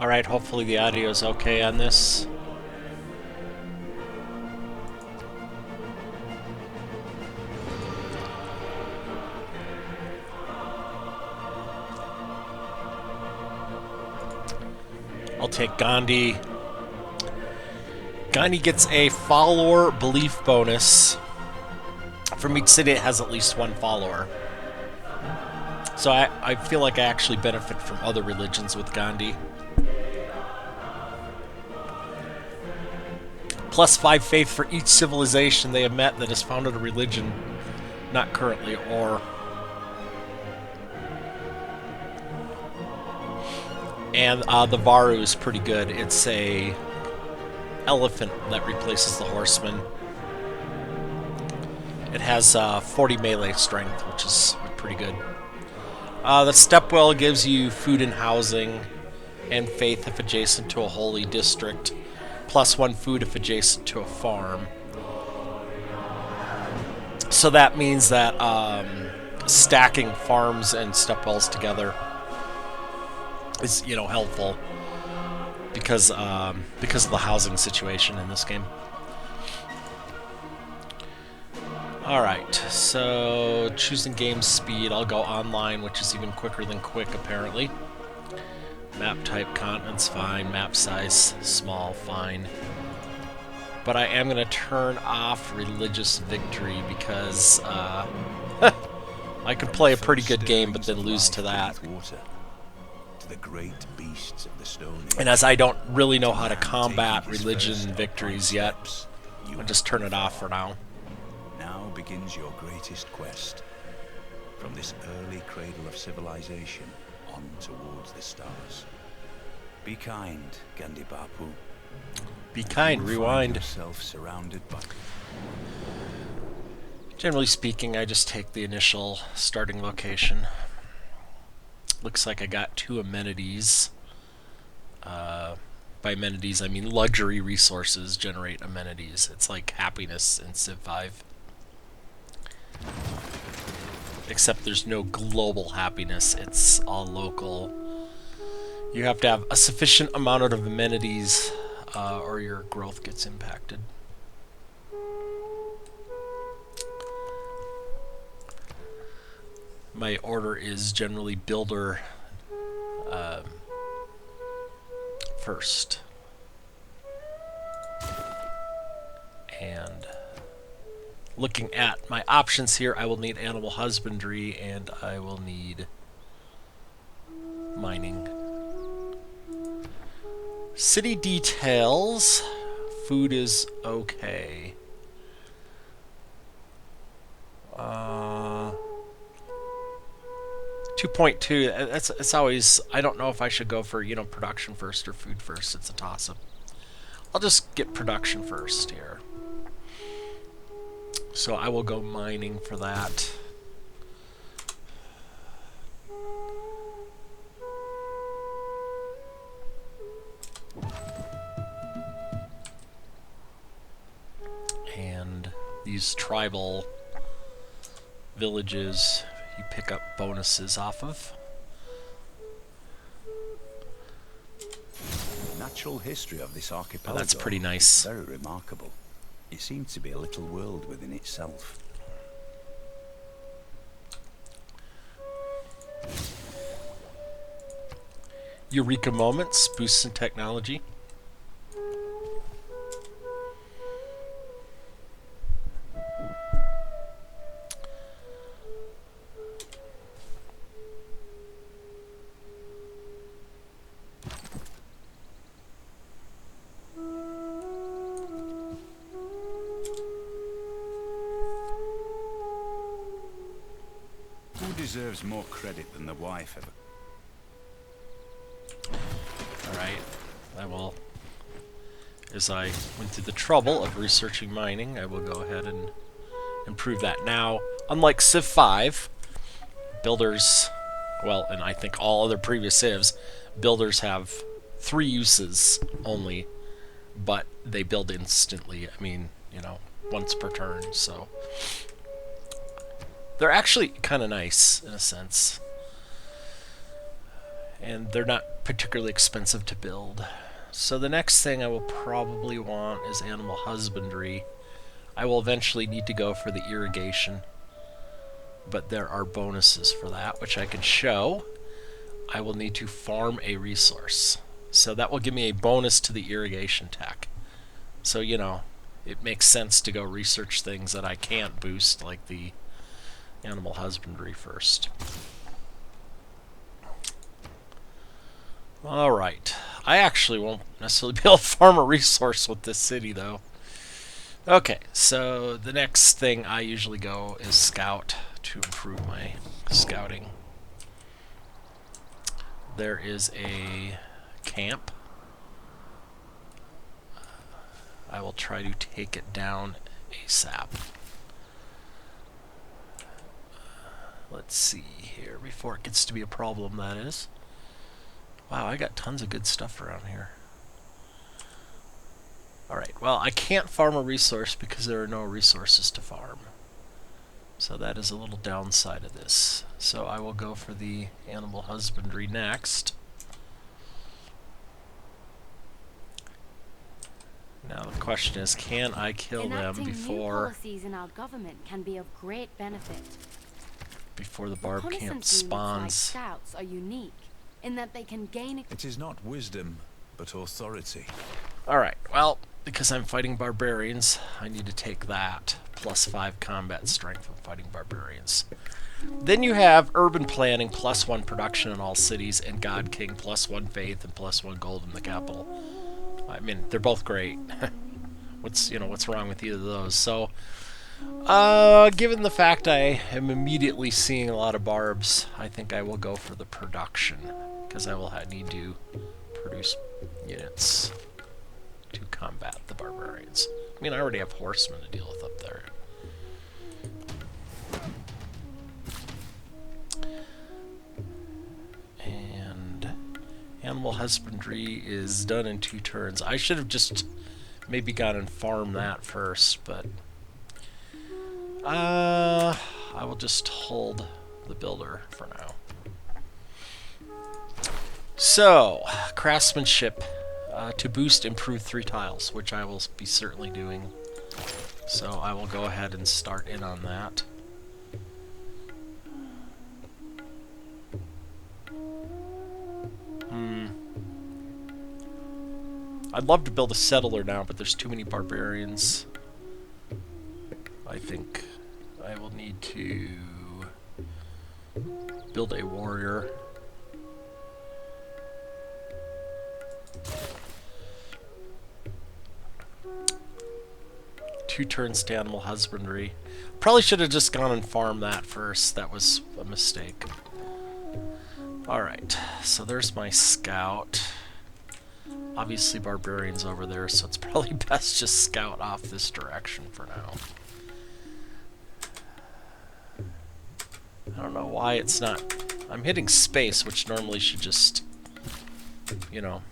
Alright, hopefully the audio is okay on this. I'll take Gandhi. Gandhi gets a follower belief bonus. From each city it has at least one follower. So I feel like I actually benefit from other religions with Gandhi. +5 faith for each civilization they have met that has founded a religion, not currently, or... And the Varu is pretty good. It's a elephant that replaces the horseman. It has 40 melee strength, which is pretty good. The Stepwell gives you food and housing, and faith if adjacent to a holy district, +1 food if adjacent to a farm. So that means that stacking farms and Stepwells together is, helpful because of the housing situation in this game. Alright, so choosing game speed, I'll go online, which is even quicker than quick, apparently. Map type, continents, fine. Map size, small, fine. But I am going to turn off religious victory because I could play a pretty good game but then lose to that. And as I don't really know how to combat religion victories yet, I'll just turn it off for now. Now begins your greatest quest. From this early cradle of civilization on towards the stars. Be kind, Gandhi Bapu. Be kind, rewind. Yourself surrounded by... Generally speaking, I just take the initial starting location. Looks like I got 2 amenities. By amenities, I mean luxury resources generate amenities. It's like happiness in Civ 5. Except there's no global happiness, it's all local. You have to have a sufficient amount of amenities or your growth gets impacted. My order is generally builder first. And looking at my options here, I will need animal husbandry and I will need mining. City details. Food is okay. 2.2. It's always, I don't know if I should go for, production first or food first. It's a toss-up. I'll just get production first here. So I will go mining for that. And these tribal villages you pick up bonuses off of. The natural history of this archipelago. Oh, that's pretty nice. Very remarkable. It seems to be a little world within itself. Eureka moments, boosts in technology. Who deserves more credit than the wife ever? Alright, I will, as I went through the trouble of researching mining, I will go ahead and improve that. Now, unlike Civ 5, builders, well, and I think all other previous Civs, builders have 3 uses only, but they build instantly. I mean, once per turn, so they're actually kind of nice in a sense. and they're not particularly expensive to build. So the next thing I will probably want is animal husbandry. I will eventually need to go for the irrigation, but there are bonuses for that, which I can show. I will need to farm a resource. So that will give me a bonus to the irrigation tech. So, you know, it makes sense to go research things that I can't boost, like the animal husbandry first. Alright. I actually won't necessarily be able to farm a resource with this city, though. Okay, so the next thing I usually go is scout to improve my scouting. There is a camp. I will try to take it down ASAP. Let's see here, before it gets to be a problem, that is. Wow, I got tons of good stuff around here. Alright, well, I can't farm a resource because there are no resources to farm. So that is a little downside of this. So I will go for the animal husbandry next. Now the question is, can I kill them before policies in our government can be of great benefit. Before the barb camp Reconnaissance units like spawns? scouts are unique in that they can gain It is not wisdom, but authority. Alright, well, because I'm fighting barbarians, I need to take that. +5 combat strength from fighting barbarians. Then you have urban planning, +1 production in all cities, and God King, +1 faith, and +1 gold in the capital. I mean, they're both great. what's wrong with either of those? So, given the fact I am immediately seeing a lot of barbs, I think I will go for the production, because I will need to produce units to combat the barbarians. I mean, I already have horsemen to deal with up there. And animal husbandry is done in 2 turns. I should have just maybe gone and farmed that first, but I will just hold the builder for now. So, craftsmanship. To boost, improve 3 tiles, which I will be certainly doing. So I will go ahead and start in on that. I'd love to build a settler now, but there's too many barbarians. I think I will need to build a warrior. Two turns to animal husbandry. Probably should have just gone and farmed that first. That was a mistake. Alright, so there's my scout. Obviously barbarians over there, so it's probably best just scout off this direction for now. I don't know why it's not... I'm hitting space, which normally should just... You know...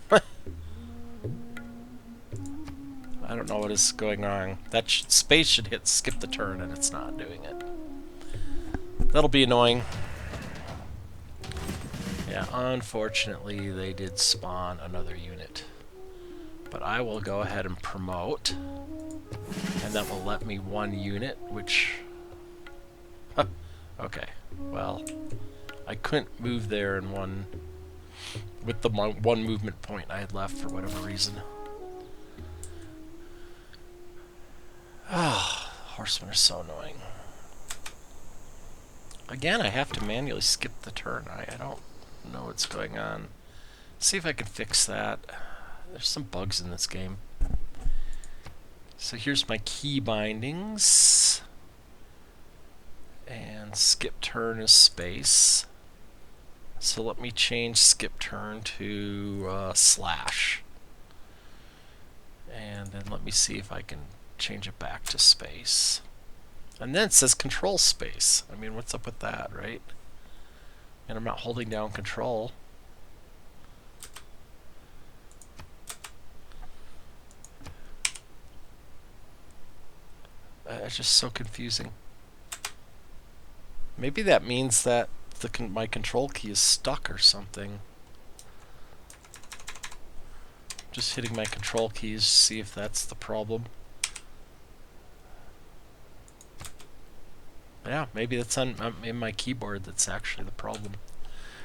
I don't know what is going on. That space should hit skip the turn, and it's not doing it. That'll be annoying. Yeah, unfortunately, they did spawn another unit. But I will go ahead and promote. And that will let me 1 unit, which... Okay, well... I couldn't move there in one... With the 1 movement point I had left for whatever reason. Ah, horsemen are so annoying. Again, I have to manually skip the turn. I don't know what's going on. See if I can fix that. There's some bugs in this game. So here's my key bindings. And skip turn is space. So let me change skip turn to slash. And then let me see if I can change it back to space. And then it says control space. I mean, what's up with that, right? And I'm not holding down control. It's just so confusing. Maybe that means that my control key is stuck or something. Just hitting my control keys to see if that's the problem. Yeah, maybe that's in my keyboard that's actually the problem.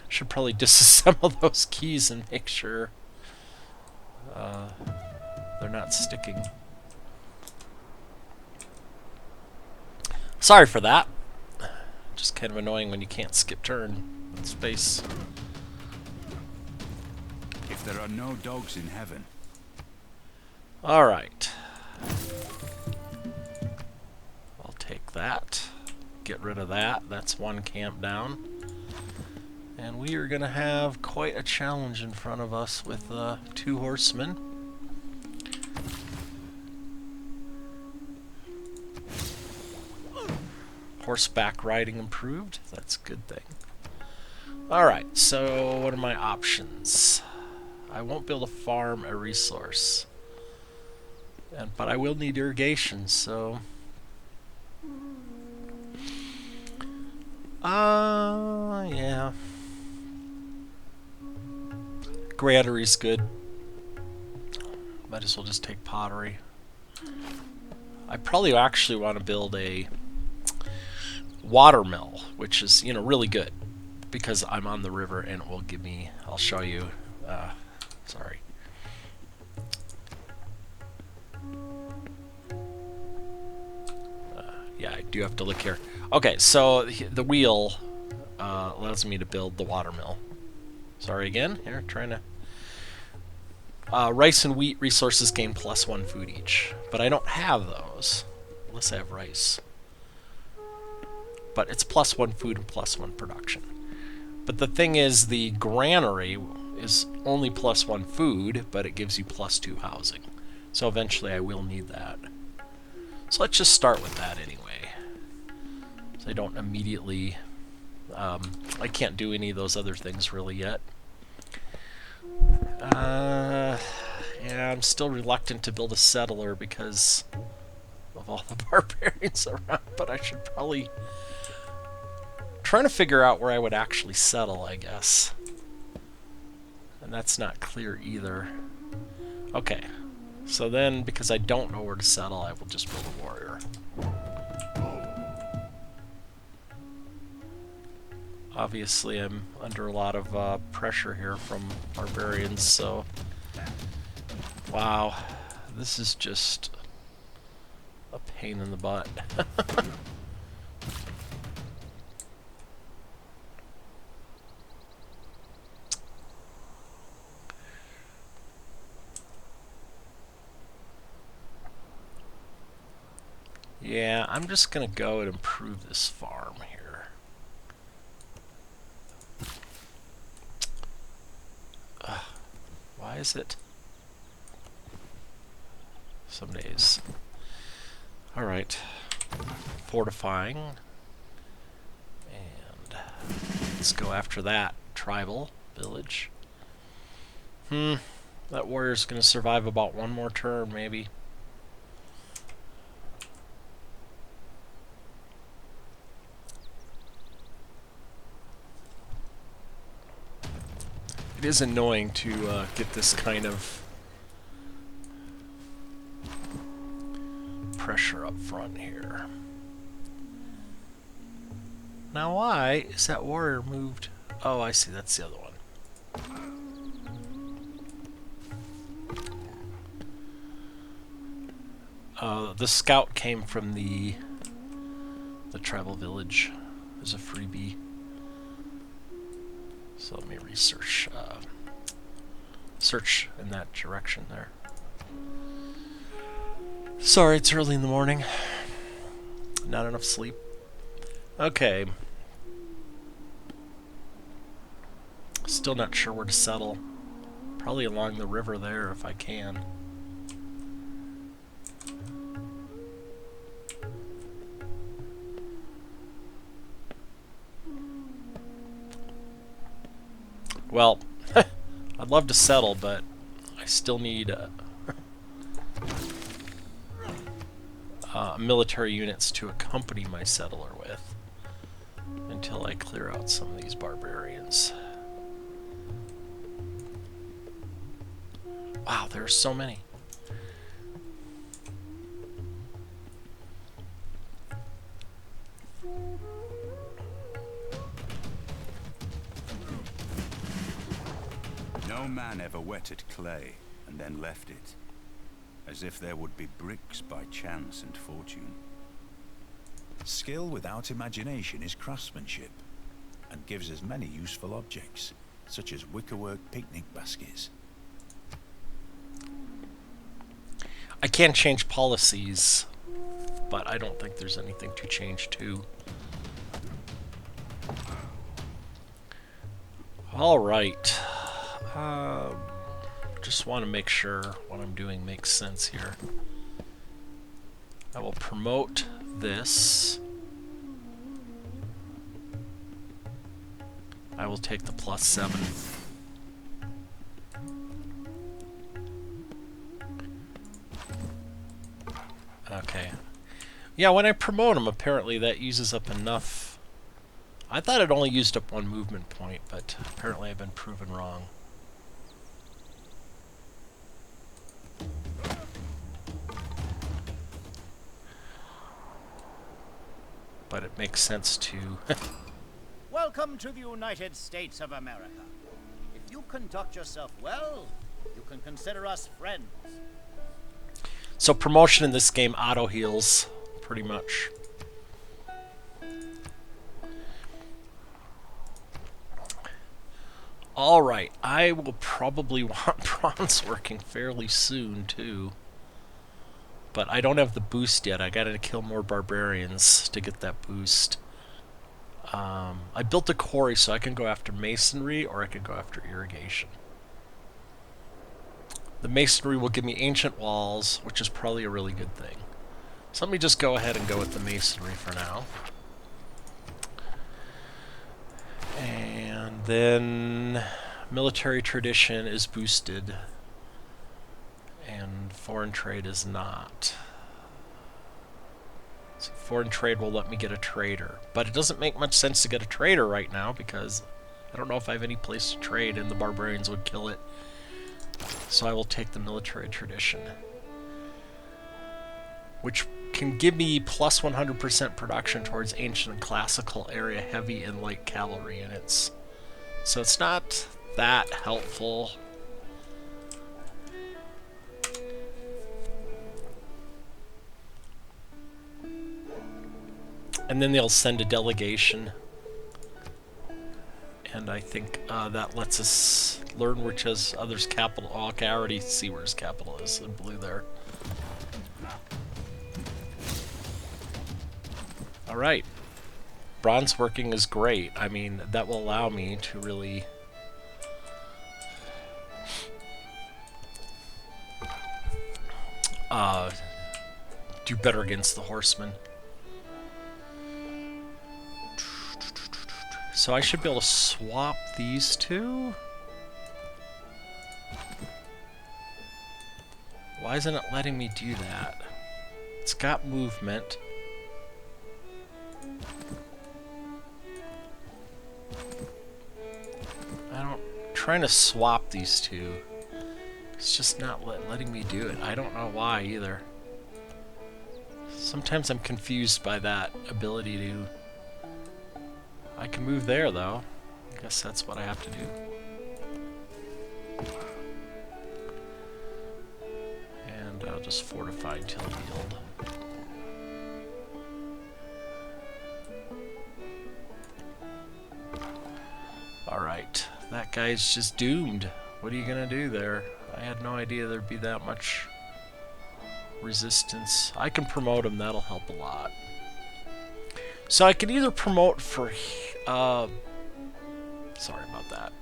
Should probably disassemble those keys and make sure they're not sticking. Sorry for that. Just kind of annoying when you can't skip turn with space. If there are no dogs in heaven, Alright. I'll take that. Get rid of that. That's one camp down. And we are going to have quite a challenge in front of us with 2 horsemen. Horseback riding improved. That's a good thing. Alright, so what are my options? I won't be able to farm a resource. But I will need irrigation, so... yeah. Granary's good. Might as well just take pottery. I probably actually want to build a watermill, which is, you know, really good because I'm on the river and it will give me, I'll show you, sorry. Yeah, I do have to look here. Okay, so the wheel allows me to build the watermill. Sorry again, here, trying to... rice and wheat resources gain +1 food each, but I don't have those, unless I have rice. But it's +1 food and +1 production. But the thing is, the granary is only +1 food, but it gives you +2 housing. So eventually I will need that. So let's just start with that anyway. So I don't immediately... I can't do any of those other things really yet. Yeah, I'm still reluctant to build a settler because of all the barbarians around, but I should probably... trying to figure out where I would actually settle, I guess. And that's not clear either. Okay, so then, because I don't know where to settle, I will just build a warrior. Obviously, I'm under a lot of pressure here from barbarians, so... Wow, this is just a pain in the butt. Yeah, I'm just gonna go and improve this farm here. Why is it? Some days. Alright. Fortifying. And let's go after that tribal village. That warrior's gonna survive about one more turn, maybe. It is annoying to get this kind of pressure up front here. Now why is that warrior moved? Oh, I see, that's the other one. The scout came from the tribal village as a freebie. So let me research, search in that direction there. Sorry, it's early in the morning. Not enough sleep. Okay. Still not sure where to settle. Probably along the river there if I can. Well, I'd love to settle, but I still need military units to accompany my settler with until I clear out some of these barbarians. Wow, there are so many. No man ever wetted clay and then left it, as if there would be bricks by chance and fortune. Skill without imagination is craftsmanship, and gives us many useful objects, such as wickerwork picnic baskets. I can change policies, but I don't think there's anything to change to. Alright. Just want to make sure what I'm doing makes sense here. I will promote this. I will take the +7. Okay. Yeah, when I promote them, apparently that uses up enough. I thought it only used up 1 movement point, but apparently I've been proven wrong. But it makes sense to... Welcome to the United States of America. If you conduct yourself well, you can consider us friends. So promotion in this game auto heals, pretty much. Alright, I will probably want bronze working fairly soon, too. But I don't have the boost yet. I gotta kill more barbarians to get that boost. I built a quarry so I can go after masonry or I can go after irrigation. The masonry will give me ancient walls, which is probably a really good thing. So let me just go ahead and go with the masonry for now. And then military tradition is boosted and foreign trade is not. So foreign trade will let me get a trader, but it doesn't make much sense to get a trader right now because I don't know if I have any place to trade and the barbarians would kill it. So I will take the military tradition, which can give me plus 100% production towards ancient and classical area heavy and light cavalry units. So it's not that helpful. And then they'll send a delegation. And I think that lets us learn which is others' capital. Oh, okay, I already see where his capital is in blue there. Alright. Bronze working is great. I mean, that will allow me to really... do better against the horsemen. So I should be able to swap these two? Why isn't it letting me do that? It's got movement. Trying to swap these two. It's just not letting me do it. I don't know why either. Sometimes I'm confused by that ability to... I can move there though. I guess that's what I have to do. And I'll just fortify until healed. Alright. That guy's just doomed. What are you gonna do there? I had no idea there'd be that much resistance. I can promote him, that'll help a lot. So I can either promote for... sorry about that.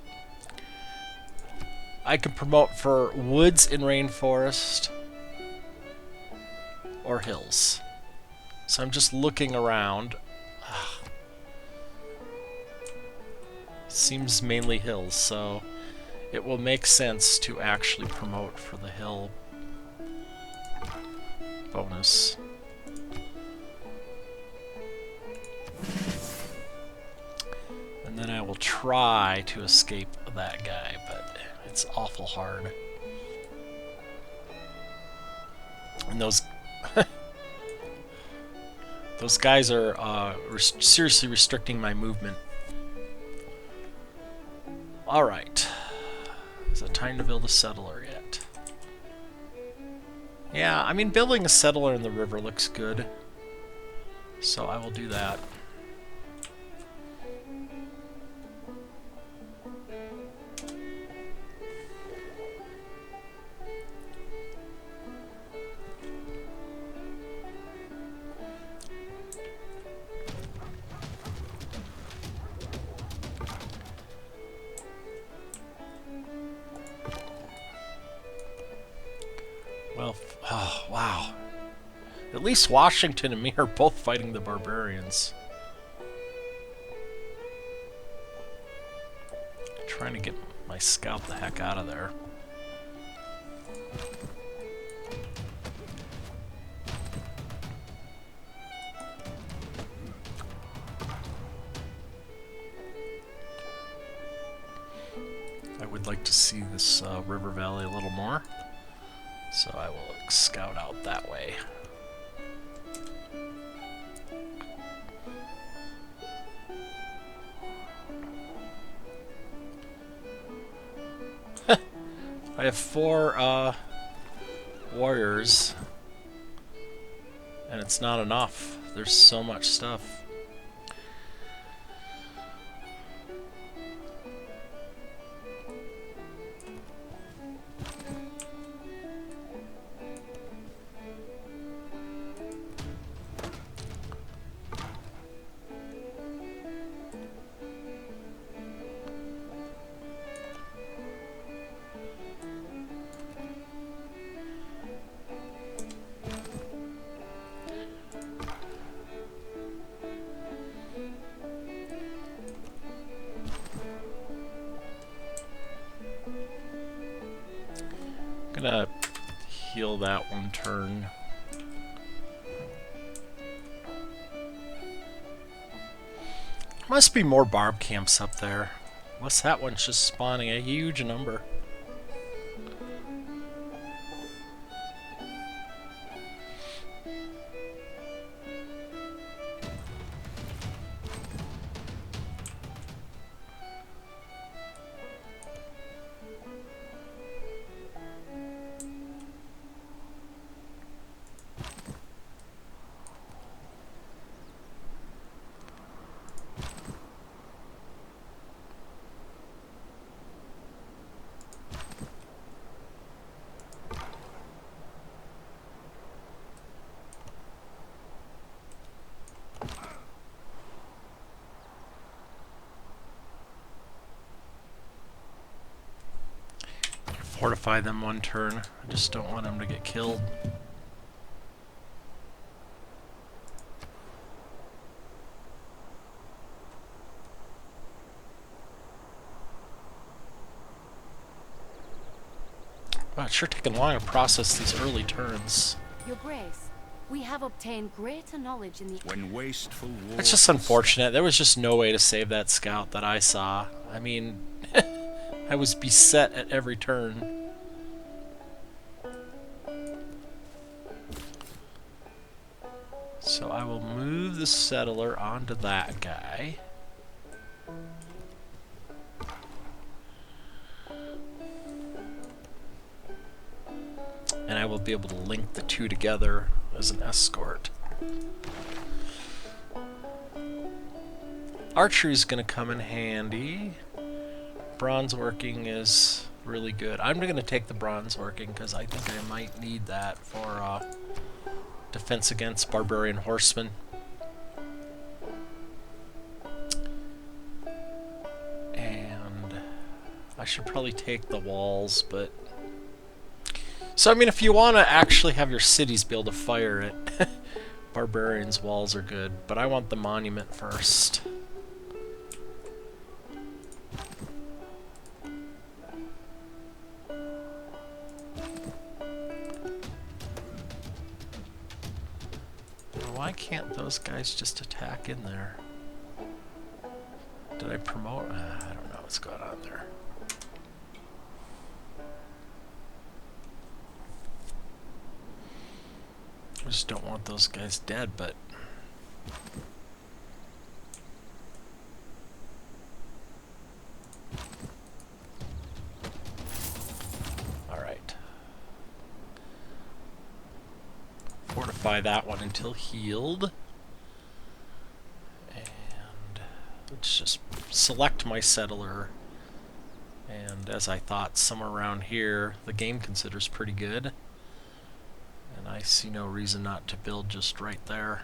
I can promote for woods and rainforest or hills. So I'm just looking around. Seems mainly hills, so it will make sense to actually promote for the hill bonus. And then I will try to escape that guy, but it's awful hard. And those guys are seriously restricting my movement. Alright. Is it time to build a settler yet? Yeah, I mean, building a settler in the river looks good. So I will do that. Well, oh, wow. At least Washington and me are both fighting the barbarians. Trying to get my scout the heck out of there. I would like to see this river valley a little more. So I will scout out that way. I have 4 warriors, and it's not enough. There's so much stuff. Gonna heal that one turn. Must be more barb camps up there. Unless that one's just spawning a huge number. Fortify them one turn. I just don't want them to get killed. Wow, it's sure taking long to process these early turns. Your Grace, we have obtained greater knowledge in the... When wasteful war... It's just unfortunate. There was just no way to save that scout that I saw. I mean, I was beset at every turn. So I will move the settler onto that guy. And I will be able to link the two together as an escort. Archery is going to come in handy. Bronze working is really good. I'm going to take the bronze working because I think I might need that for defense against barbarian horsemen. And I should probably take the walls, but... So, I mean, if you want to actually have your cities be able to fire it, barbarians' walls are good, but I want the monument first. Why can't those guys just attack in there? Did I promote? I don't know what's going on there. just don't want those guys dead, but... Alright. Fortify that one until healed. And let's just select my settler. And as I thought, somewhere around here, the game considers pretty good. And I see no reason not to build just right there.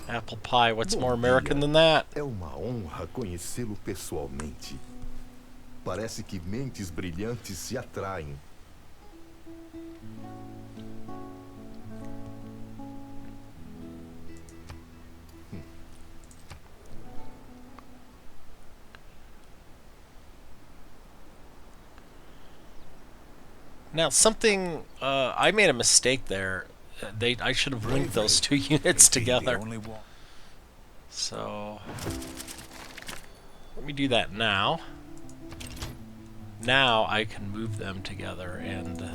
Apple pie, what's Bom more American dia. than that? É uma honra conhecê-lo pessoalmente. Parece que mentes brilhantes se atraem. Now, something, I made a mistake there. I should have linked those two units Indeed, together. The only one. So, let me do that now. Now I can move them together and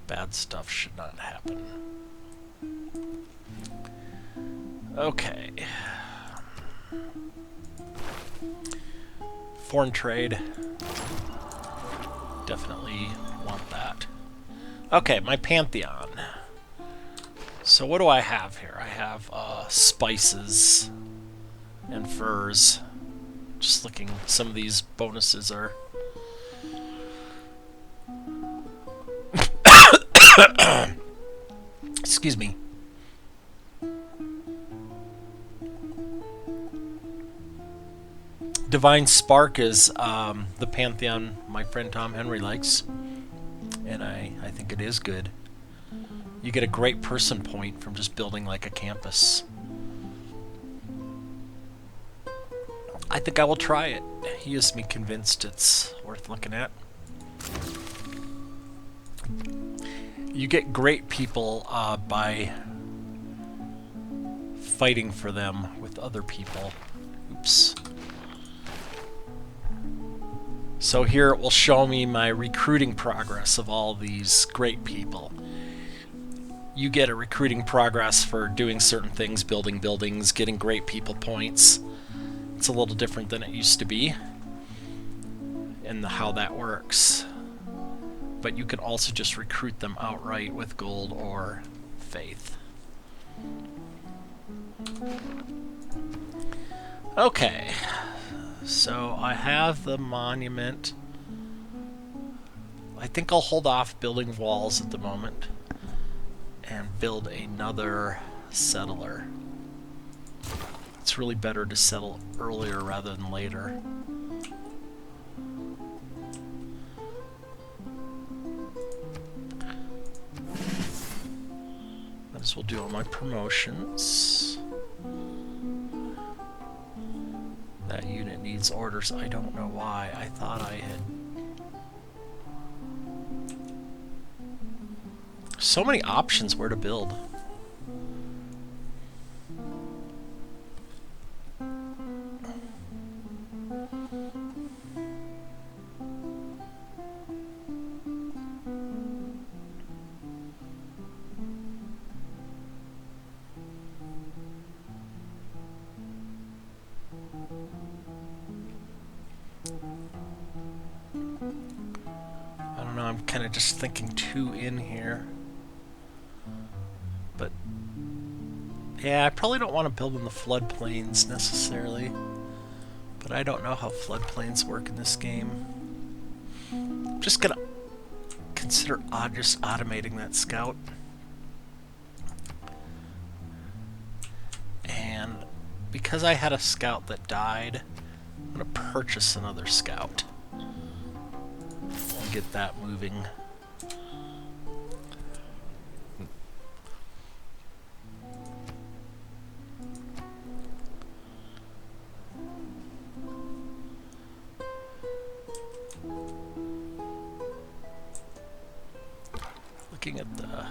bad stuff should not happen. Okay. Foreign trade. Definitely want that. Okay, my Pantheon. So what do I have here? I have spices and furs. Just looking, some of these bonuses are... Excuse me. Divine Spark is the Pantheon my friend Tom Henry likes. And I think it is good. You get a great person point from just building like a campus. I think I will try it. He has me convinced it's worth looking at. You get great people by fighting for them with other people. Oops. So here it will show me my recruiting progress of all these great people. You get a recruiting progress for doing certain things, building buildings, getting great people points. It's a little different than it used to be and how that works. But you can also just recruit them outright with gold or faith. Okay. So I have the monument. I think I'll hold off building walls at the moment and build another settler. It's really better to settle earlier rather than later. Might as well do all my promotions. That unit needs orders. I don't know why. I thought I had... So many options where to build. I don't know, I'm kind of just thinking two in here. But yeah, I probably don't want to build in the floodplains necessarily. But I don't know how floodplains work in this game. I'm just gonna consider just automating that scout. And because I had a scout that died, I'm gonna purchase another scout. Get that moving. Looking at the...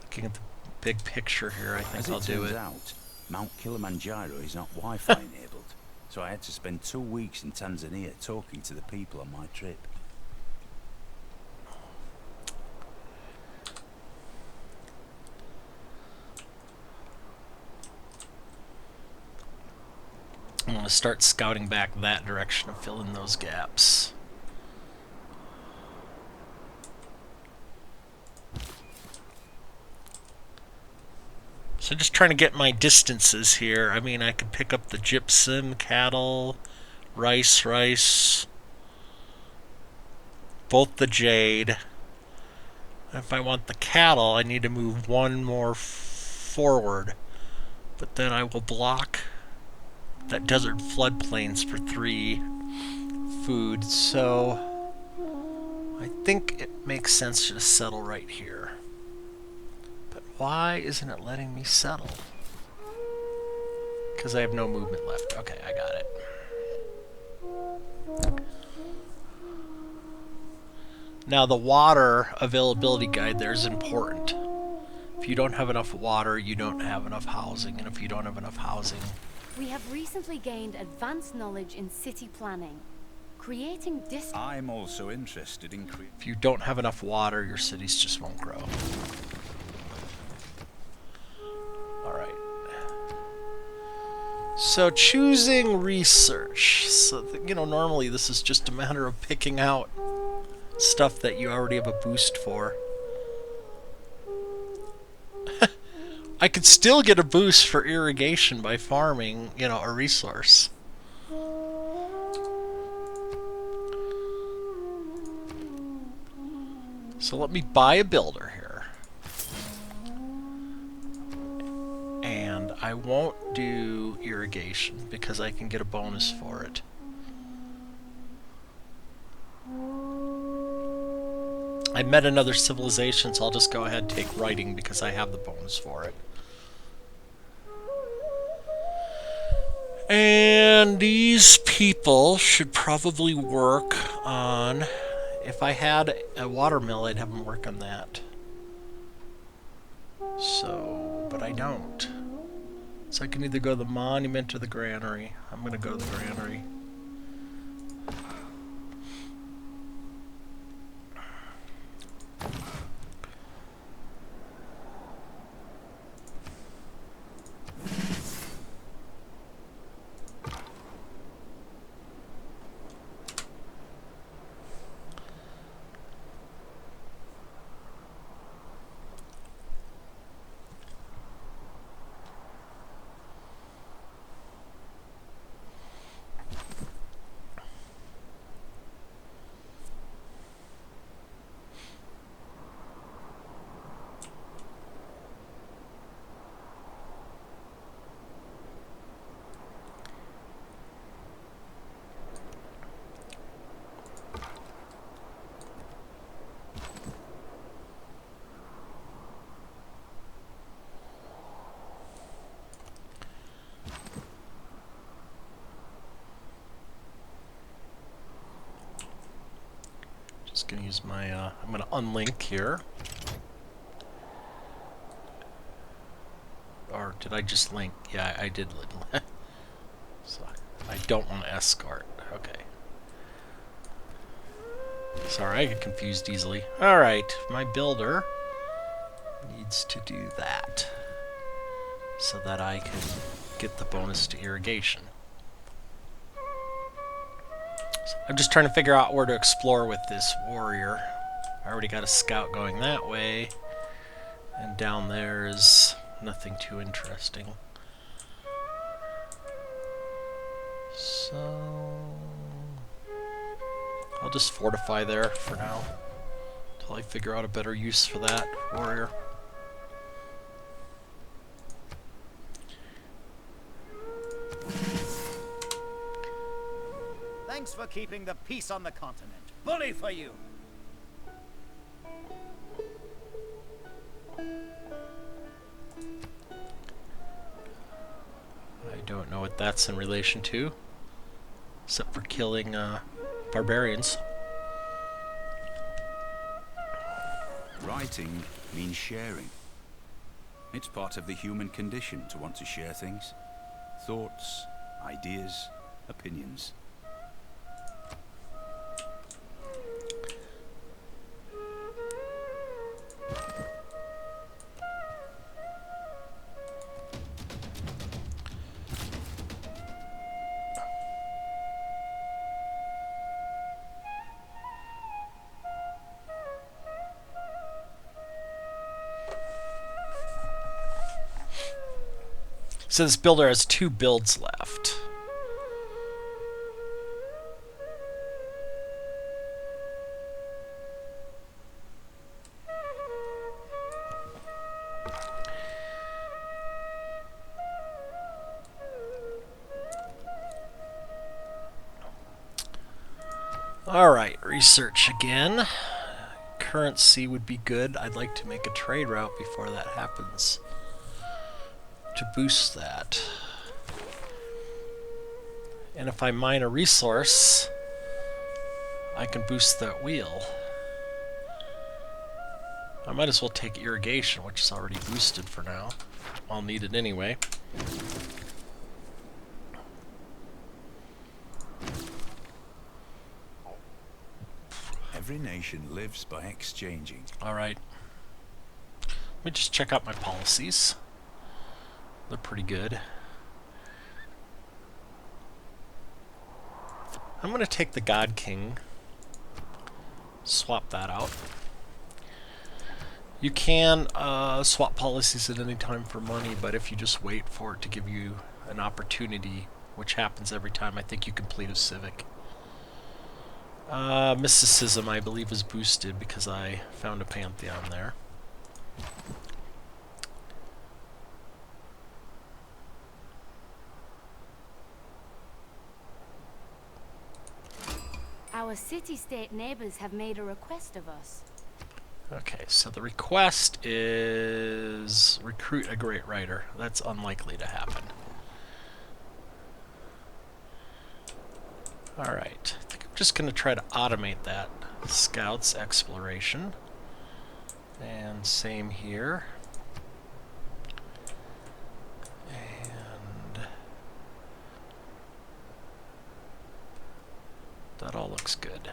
Looking at the big picture here, I think As I'll it do turns it. out, Mount Kilimanjaro is not Wi-Fi enabled, so I had to spend 2 weeks in Tanzania talking to the people on my trip. I'm going to start scouting back that direction to fill in those gaps. So just trying to get my distances here. I mean, I could pick up the gypsum, cattle, rice, both the jade. If I want the cattle, I need to move one more forward. But then I will block that desert floodplains for 3 food. So I think it makes sense to just settle right here. But why isn't it letting me settle? Because I have no movement left. Okay, I got it. Now the water availability guide there is important. If you don't have enough water, you don't have enough housing. And if you don't have enough housing... We have recently gained advanced knowledge in city planning. Creating I'm also interested in If you don't have enough water, your cities just won't grow. Alright. So choosing research. So, you know, normally this is just a matter of picking out stuff that you already have a boost for. I could still get a boost for irrigation by farming, you know, a resource. So let me buy a builder here. And I won't do irrigation because I can get a bonus for it. I met another civilization, so I'll just go ahead and take writing because I have the bonus for it. And these people should probably work on... If I had a watermill, I'd have them work on that. So, but I don't. So I can either go to the monument or the granary. I'm going to go to the granary. Just gonna use my, I'm gonna unlink here. Or did I just link? Yeah, I did link. So I don't want to escort. Okay. Sorry, I get confused easily. Alright, my builder needs to do that so that I can get the bonus to irrigation. I'm just trying to figure out where to explore with this warrior. I already got a scout going that way, and down there is nothing too interesting. So I'll just fortify there for now until I figure out a better use for that warrior. Thanks for keeping the peace on the continent. Bully for you! I don't know what that's in relation to, except for killing barbarians. Writing means sharing. It's part of the human condition to want to share things. Thoughts, ideas, opinions. So this builder has 2 builds left. Alright, research again. Currency would be good. I'd like to make a trade route before that happens, to boost that. And if I mine a resource, I can boost that wheel. I might as well take irrigation, which is already boosted for now. I'll need it anyway. Every nation lives by exchanging. Alright. Let me just check out my policies. They're pretty good. I'm going to take the God King. Swap that out. You can swap policies at any time for money, but if you just wait for it to give you an opportunity, which happens every time, I think you complete a civic. Mysticism, I believe, is boosted because I found a pantheon there. Our city-state neighbors have made a request of us. Okay, so the request is recruit a great writer. That's unlikely to happen. Alright, I think I'm just going to try to automate that. Scouts exploration. And same here. And that all looks good.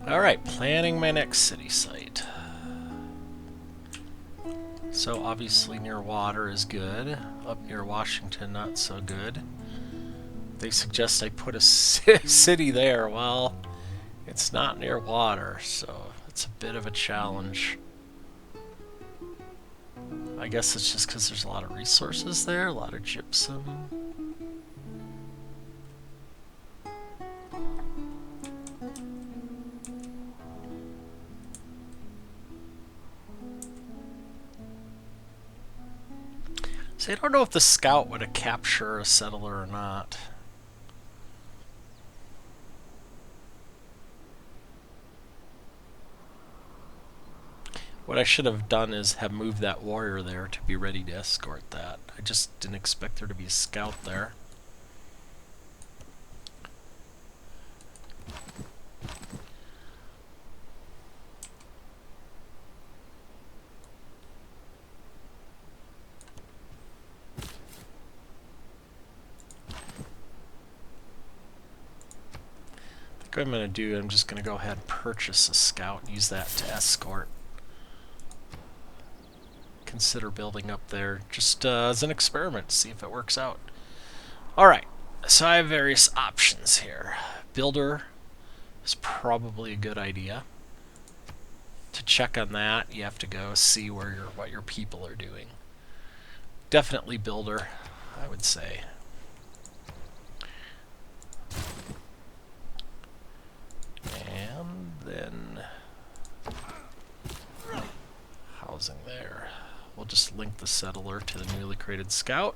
Alright, planning my next city site. So obviously near water is good. Up near Washington, not so good. They suggest I put a city there. Well, it's not near water, so it's a bit of a challenge. I guess it's just because there's a lot of resources there, a lot of gypsum. See, I don't know if the scout would have captured a settler or not. What I should have done is have moved that warrior there to be ready to escort that. I just didn't expect there to be a scout there. What I'm going to do, I'm just going to go ahead and purchase a scout and use that to escort. Consider building up there just as an experiment to see if it works out. Alright, so I have various options here. Builder is probably a good idea. To check on that, you have to go see where what your people are doing. definitely builder, I would say. And then housing there. We'll just link the settler to the newly created scout.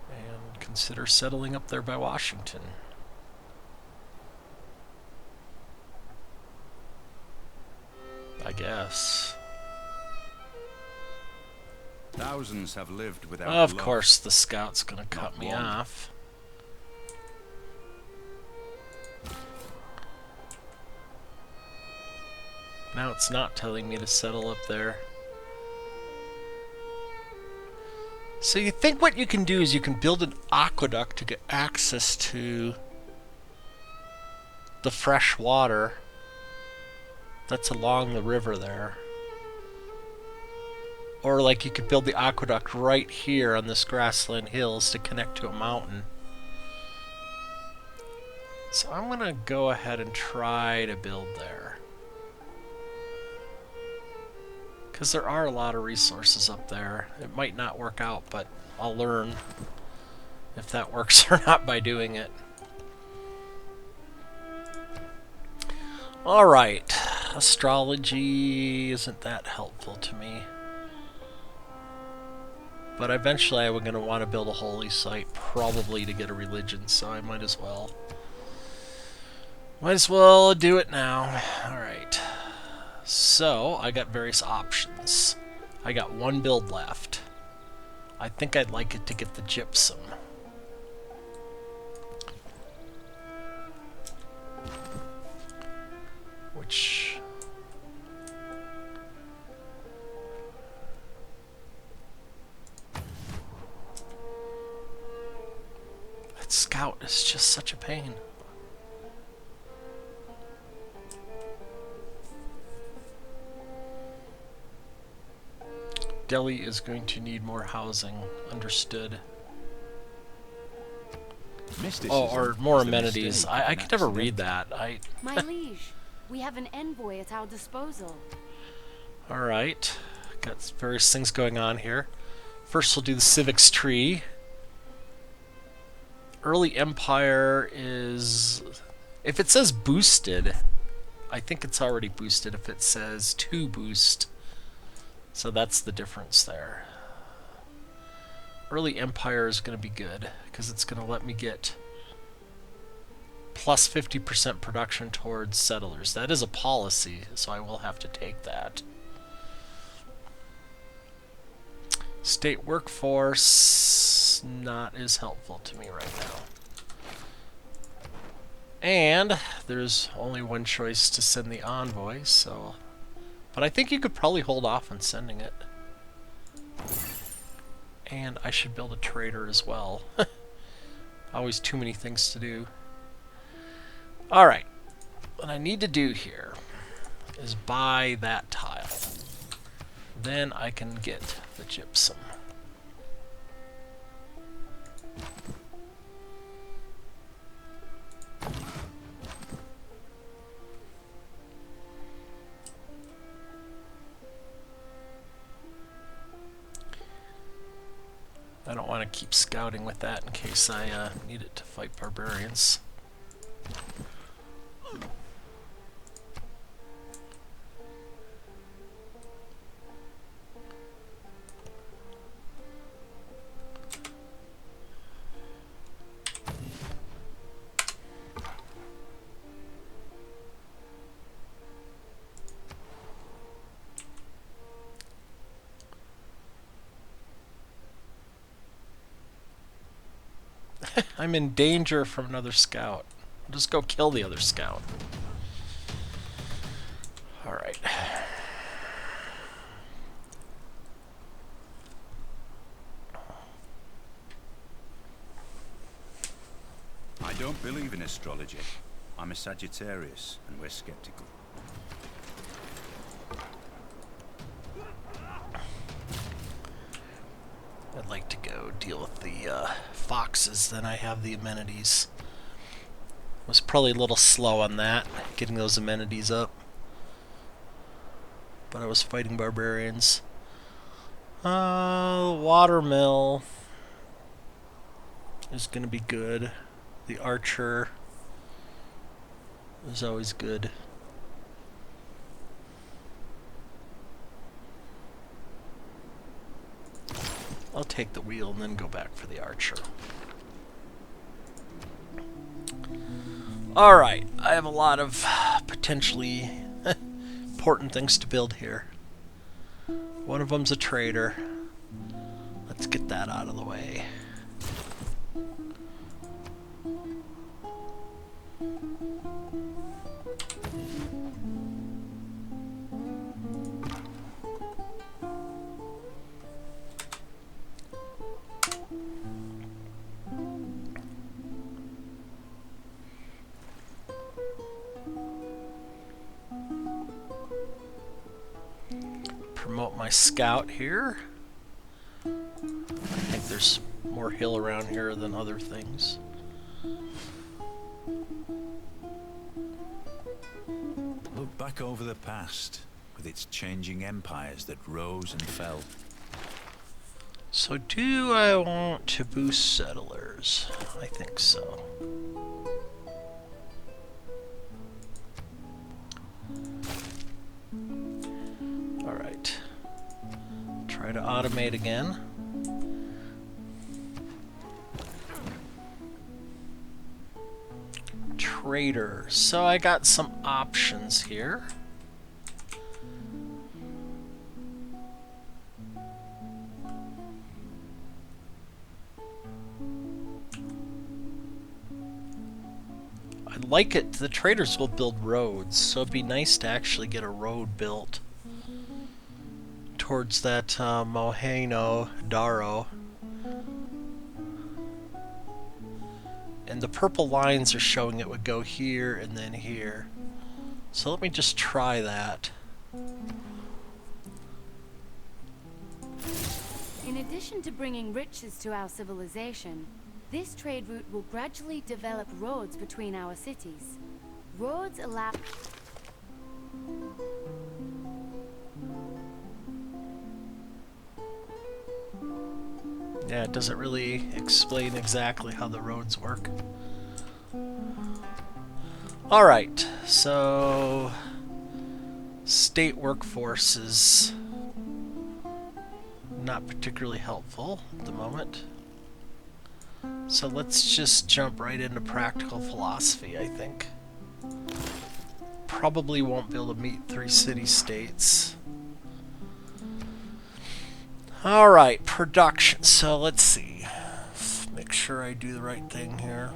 And consider settling up there by Washington. I guess. Thousands have lived without Of love. course, the scout's gonna cut Not me long. off. Now it's not telling me to settle up there. So you think what you can do is you can build an aqueduct to get access to the fresh water that's along the river there. Or like you could build the aqueduct right here on this grassland hills to connect to a mountain. So I'm gonna go ahead and try to build there. Because there are a lot of resources up there. It might not work out, but I'll learn if that works or not by doing it. Alright, astrology isn't that helpful to me. But eventually I'm going to want to build a holy site, probably to get a religion, so I might as well. Might as well do it now. Alright. So, I got various options. I got one build left. I think I'd like it to get the gypsum. Which... that scout is just such a pain. Delhi is going to need more housing. Understood. Mysticism Oh, or more is the amenities. mistake I of could never accident. read that. My liege, we have an envoy at our disposal. Alright. Got various things going on here. First we'll do the civics tree. Early Empire is... if it says boosted, I think it's already boosted if it says to boost. So that's the difference there. Early Empire is going to be good, because it's going to let me get plus 50% production towards settlers. That is a policy, so I will have to take that. State workforce, not as helpful to me right now. And there's only one choice to send the envoy, so... but I think you could probably hold off on sending it. And I should build a trader as well. Always too many things to do. Alright. What I need to do here is buy that tile. Then I can get the gypsum. I don't want to keep scouting with that in case I need it to fight barbarians. I'm in danger from another scout. I'll just go kill the other scout. Alright. I don't believe in astrology. I'm a Sagittarius, and we're skeptical. I'd like to go deal with the foxes, then I have the amenities. Was probably a little slow on that, getting those amenities up. But I was fighting barbarians. Watermill is gonna be good. The archer is always good. I'll take the wheel and then go back for the archer. Alright, I have a lot of potentially important things to build here. One of them's a trader. Let's get that out of the way. Promote my scout here. I think there's more hill around here than other things. Look back over the past, with its changing empires that rose and fell. So do I want to boost settlers? I think so. Alright. Try to automate again. Trader. So I got some options here. I like it. The traders will build roads, so it'd be nice to actually get a road built towards that Mohenjo-Daro. And the purple lines are showing it would go here and then here. So let me just try that. In addition to bringing riches to our civilization, this trade route will gradually develop roads between our cities. Roads allow... Yeah, it doesn't really explain exactly how the roads work. Alright, so... state workforce is not particularly helpful at the moment. So let's just jump right into practical philosophy, I think. Probably won't be able to meet 3 city-states. Alright, production. So let's see. Make sure I do the right thing here.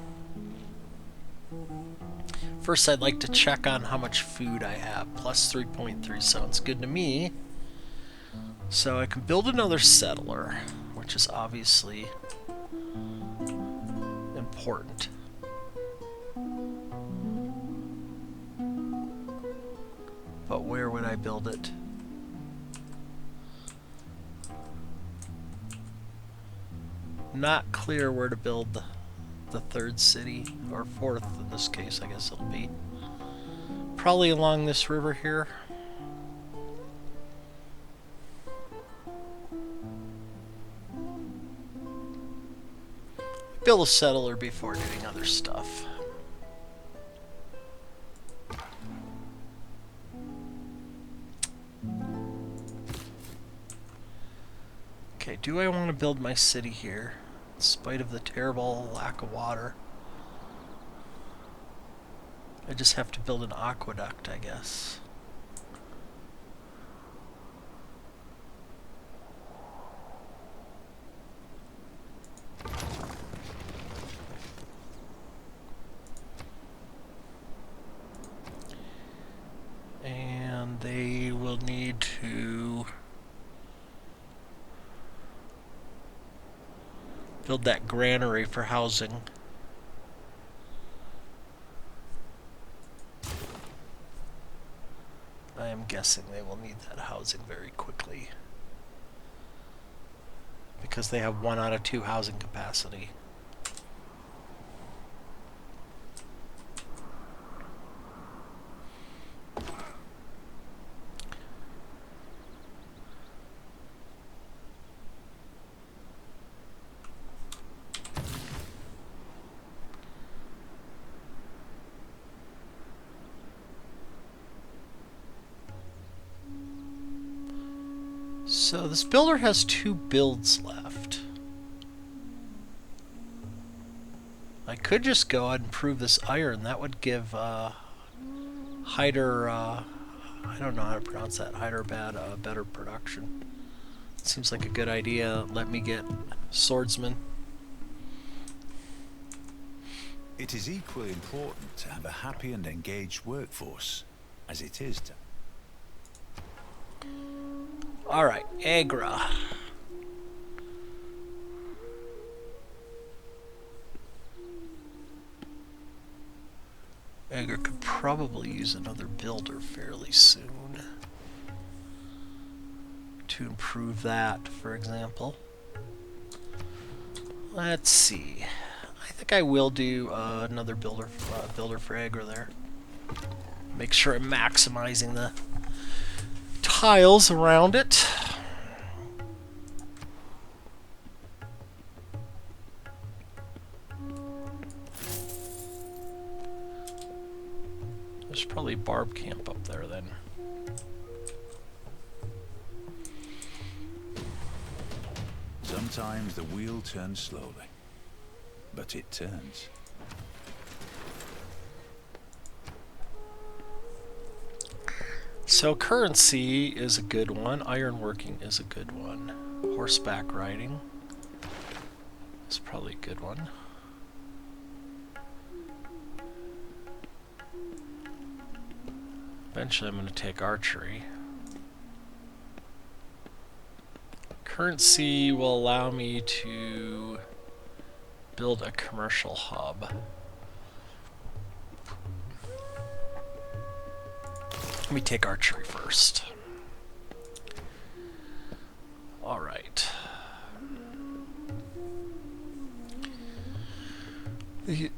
First, I'd like to check on how much food I have. Plus 3.3 sounds good to me. So I can build another settler, which is obviously important. But where would I build it? Not clear where to build the 3rd city, or 4th in this case, I guess it'll be. Probably along this river here. Build a settler before doing other stuff. Okay, do I want to build my city here, in spite of the terrible lack of water? I just have to build an aqueduct, I guess. And they will need to build that granary for housing. I am guessing they will need that housing very quickly, because they have 1 out of 2 housing capacity. So this builder has 2 builds left. I could just go ahead and improve this iron. That would give Hyder, I don't know how to pronounce that, Hyderbad, better production. Seems like a good idea. Let me get swordsman. It is equally important to have a happy and engaged workforce, as it is to... Alright, Agra. Agra could probably use another builder fairly soon to improve that, for example. Let's see. I think I will do another builder for Agra there. Make sure I'm maximizing the tiles around it. There's probably a barb camp up there then. Sometimes the wheel turns slowly, but it turns. So currency is a good one, ironworking is a good one, horseback riding is probably a good one. Eventually I'm going to take archery. Currency will allow me to build a commercial hub. Let me take archery first. Alright.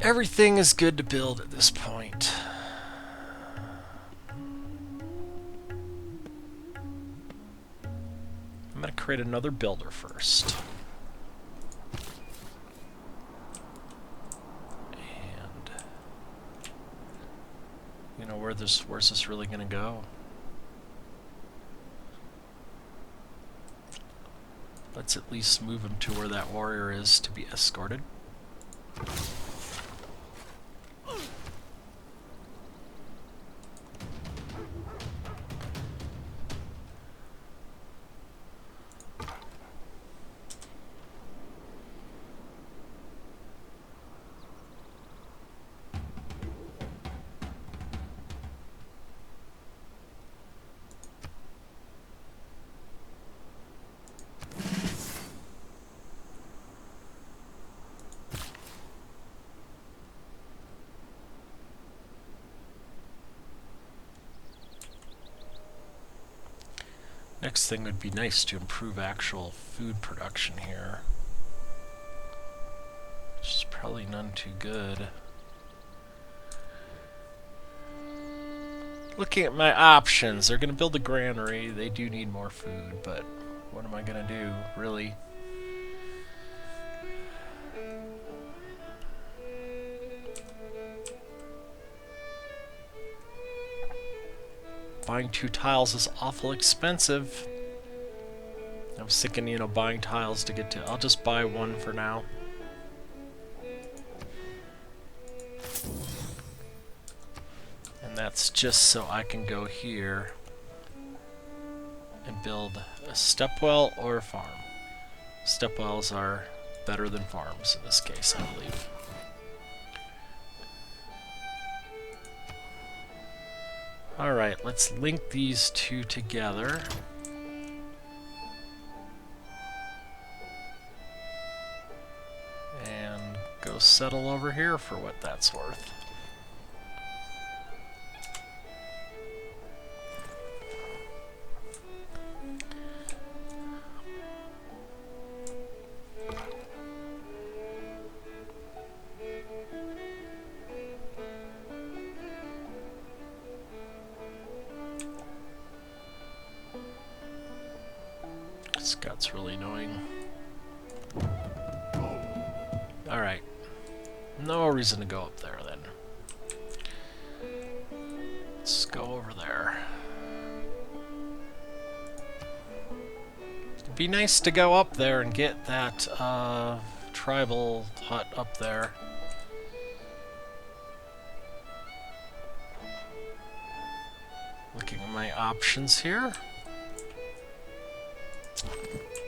Everything is good to build at this point. I'm going to create another builder first. And you know, where's this really going to go? Let's at least move him to where that warrior is to be escorted. Next thing would be nice to improve actual food production here. Which is probably none too good. Looking at my options, they're going to build a granary. They do need more food, but what am I going to do, really? Buying 2 tiles is awful expensive. I was thinking, you know, buying tiles to get to... I'll just buy 1 for now. And that's just so I can go here and build a stepwell or a farm. Stepwells are better than farms in this case, I believe. Alright, let's link these 2 together. And go settle over here for what that's worth. Scott's really annoying. Alright. No reason to go up there then. Let's go over there. Be nice to go up there and get that tribal hut up there. Looking at my options here.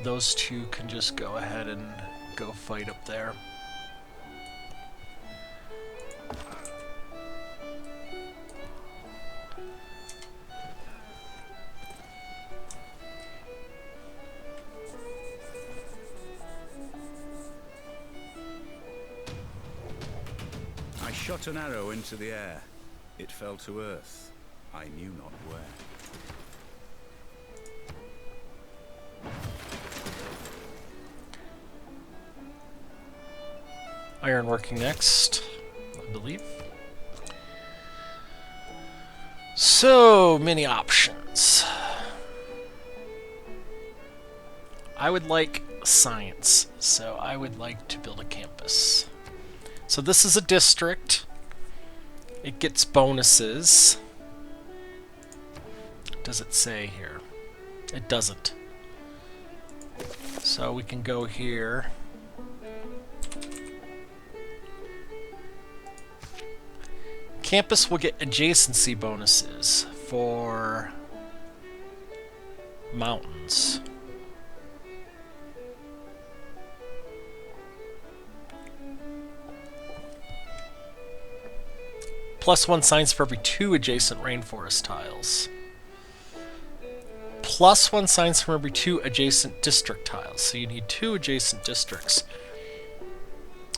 Those two can just go ahead and go fight up there. I shot an arrow into the air. It fell to earth. I knew not where. Ironworking next, I believe. So many options. I would like science, so I would like to build a campus. So this is a district. It gets bonuses. Does it say here? It doesn't. So we can go here. Campus will get adjacency bonuses for mountains. +1 signs for every 2 adjacent rainforest tiles. +1 signs for every 2 adjacent district tiles. So you need 2 adjacent districts.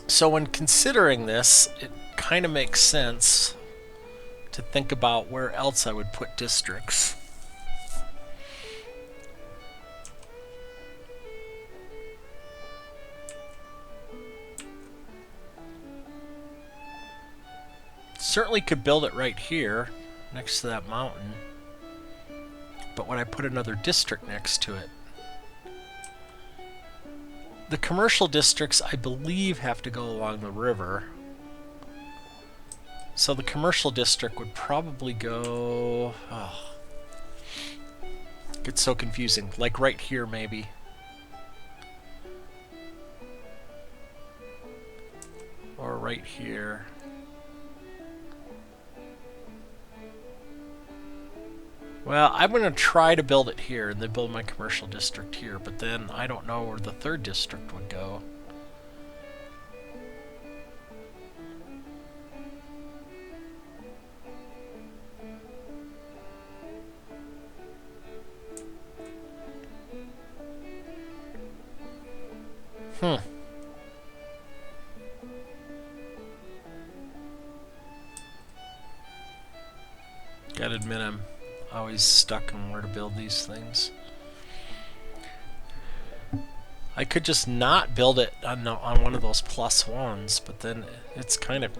So when considering this, it kind of makes sense to think about where else I would put districts. Certainly could build it right here, next to that mountain. But would I put another district next to it? The commercial districts, I believe, have to go along the river. So the commercial district would probably go... Oh, it's so confusing. Like right here, maybe. Or right here. Well, I'm going to try to build it here and then build my commercial district here, but then I don't know where the 3rd district would go. Gotta admit, I'm always stuck on where to build these things. I could just not build it on one of those +1s, but then it's kind of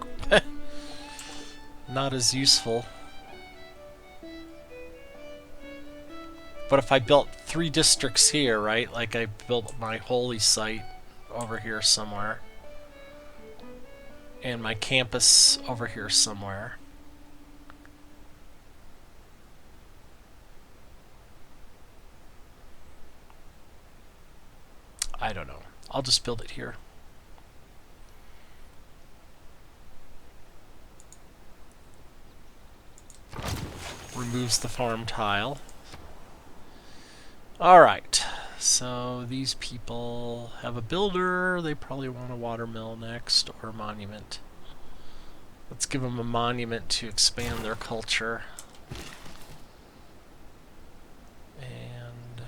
not as useful. But if I built 3 districts here, right? Like I built my holy site over here somewhere, and my campus over here somewhere. I don't know. I'll just build it here. Removes the farm tile. Alright, so these people have a builder. They probably want a watermill next, or a monument. Let's give them a monument to expand their culture. And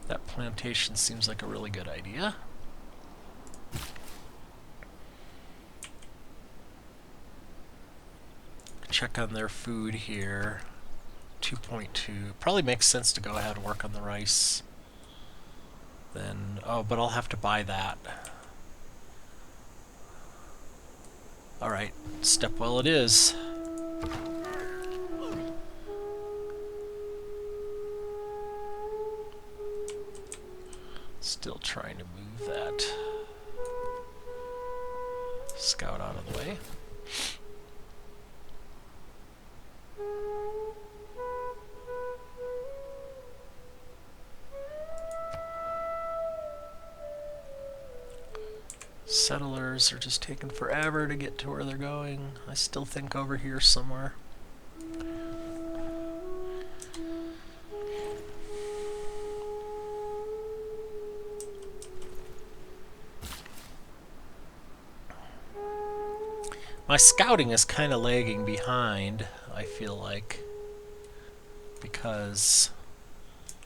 that plantation seems like a really good idea. Check on their food here. 2.2. Probably makes sense to go ahead and work on the rice. Then, oh, but I'll have to buy that. Alright, Stepwell it is. Still trying to move that scout out of the way. Settlers are just taking forever to get to where they're going. I still think over here somewhere. My scouting is kind of lagging behind, I feel like, because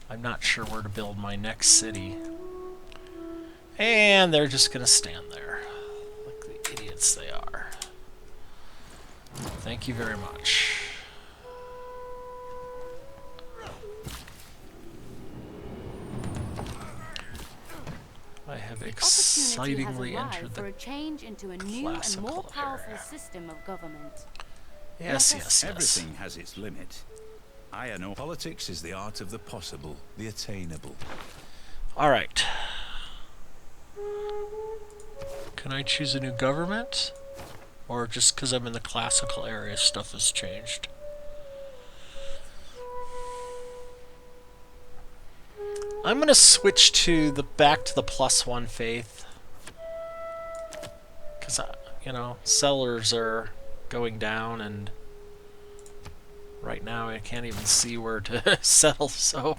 I'm not sure where to build my next city. And they're just going to stand there, like the idiots they are. Thank you very much. I have excitingly entered for the a change into a new and classical more powerful area. system of government. Yes. Everything has its limit. I know politics is the art of the possible, the attainable. All right. Can I choose a new government? Or just because I'm in the classical area, stuff has changed? I'm going to switch to back to the +1 faith. Because, you know, settlers are going down, and right now I can't even see where to settle, so...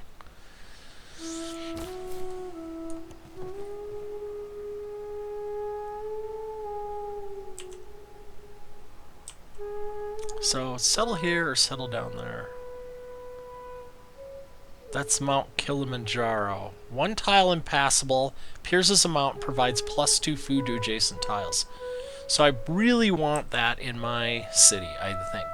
So, settle here or settle down there. That's Mount Kilimanjaro. One tile impassable, appears as a mountain, provides +2 food to adjacent tiles. So I really want that in my city, I think.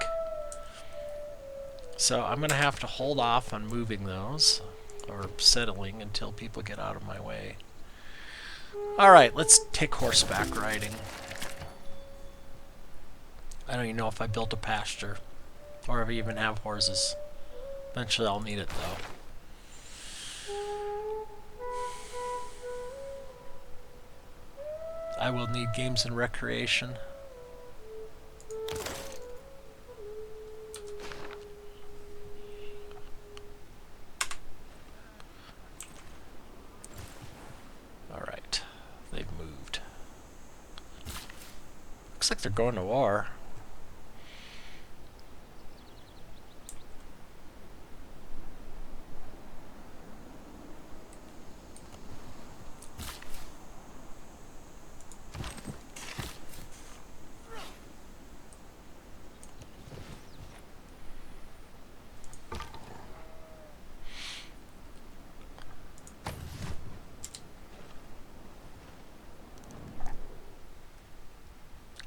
So I'm going to have to hold off on moving those, or settling, until people get out of my way. Alright, let's take horseback riding. I don't even know if I built a pasture, or if I even have horses. Eventually I'll need it, though. I will need games and recreation. Alright, they've moved. Looks like they're going to war.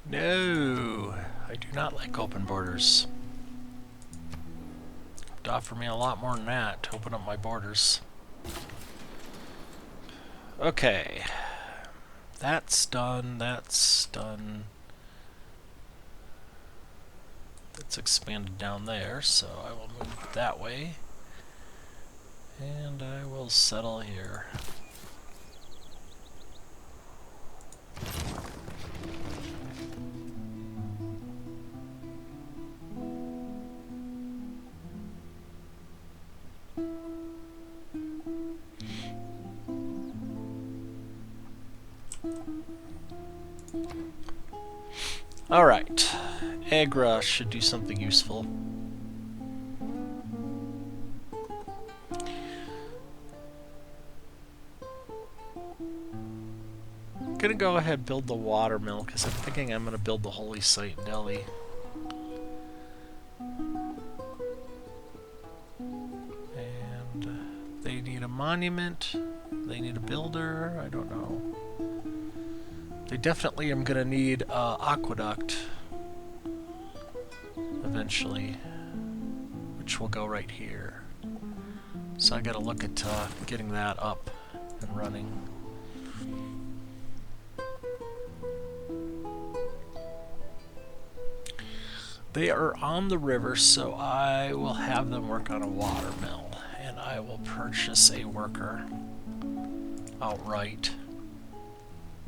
No, I do not like open borders. It'd offer me a lot more than that to open up my borders. Okay, that's done, that's done. That's expanded down there, so I will move that way. And I will settle here. Alright, Agra should do something useful. I'm gonna go ahead and build the water mill, because I'm thinking I'm gonna build the holy site in Delhi. And they need a monument, they need a builder, I don't know. They definitely am going to need aqueduct eventually, which will go right here. So I got to look at getting that up and running. They are on the river, so I will have them work on a water mill, and I will purchase a worker outright.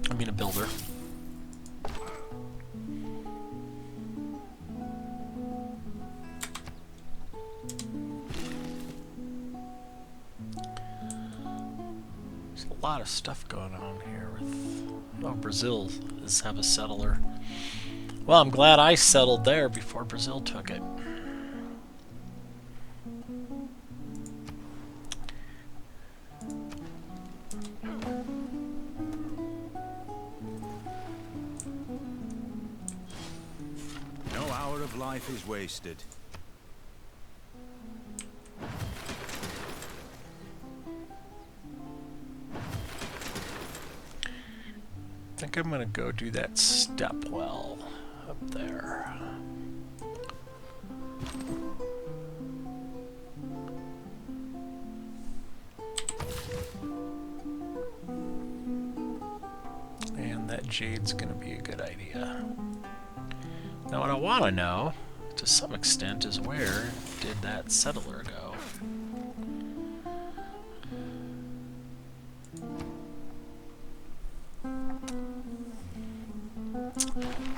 I mean a builder. There's a lot of stuff going on here with Oh, Brazil is have a settler. Well, I'm glad I settled there before Brazil took it. No hour of life is wasted. I think I'm gonna go do that step well up there. And that jade's gonna be a good idea. Now what I wanna know, to some extent, is where did that settler go?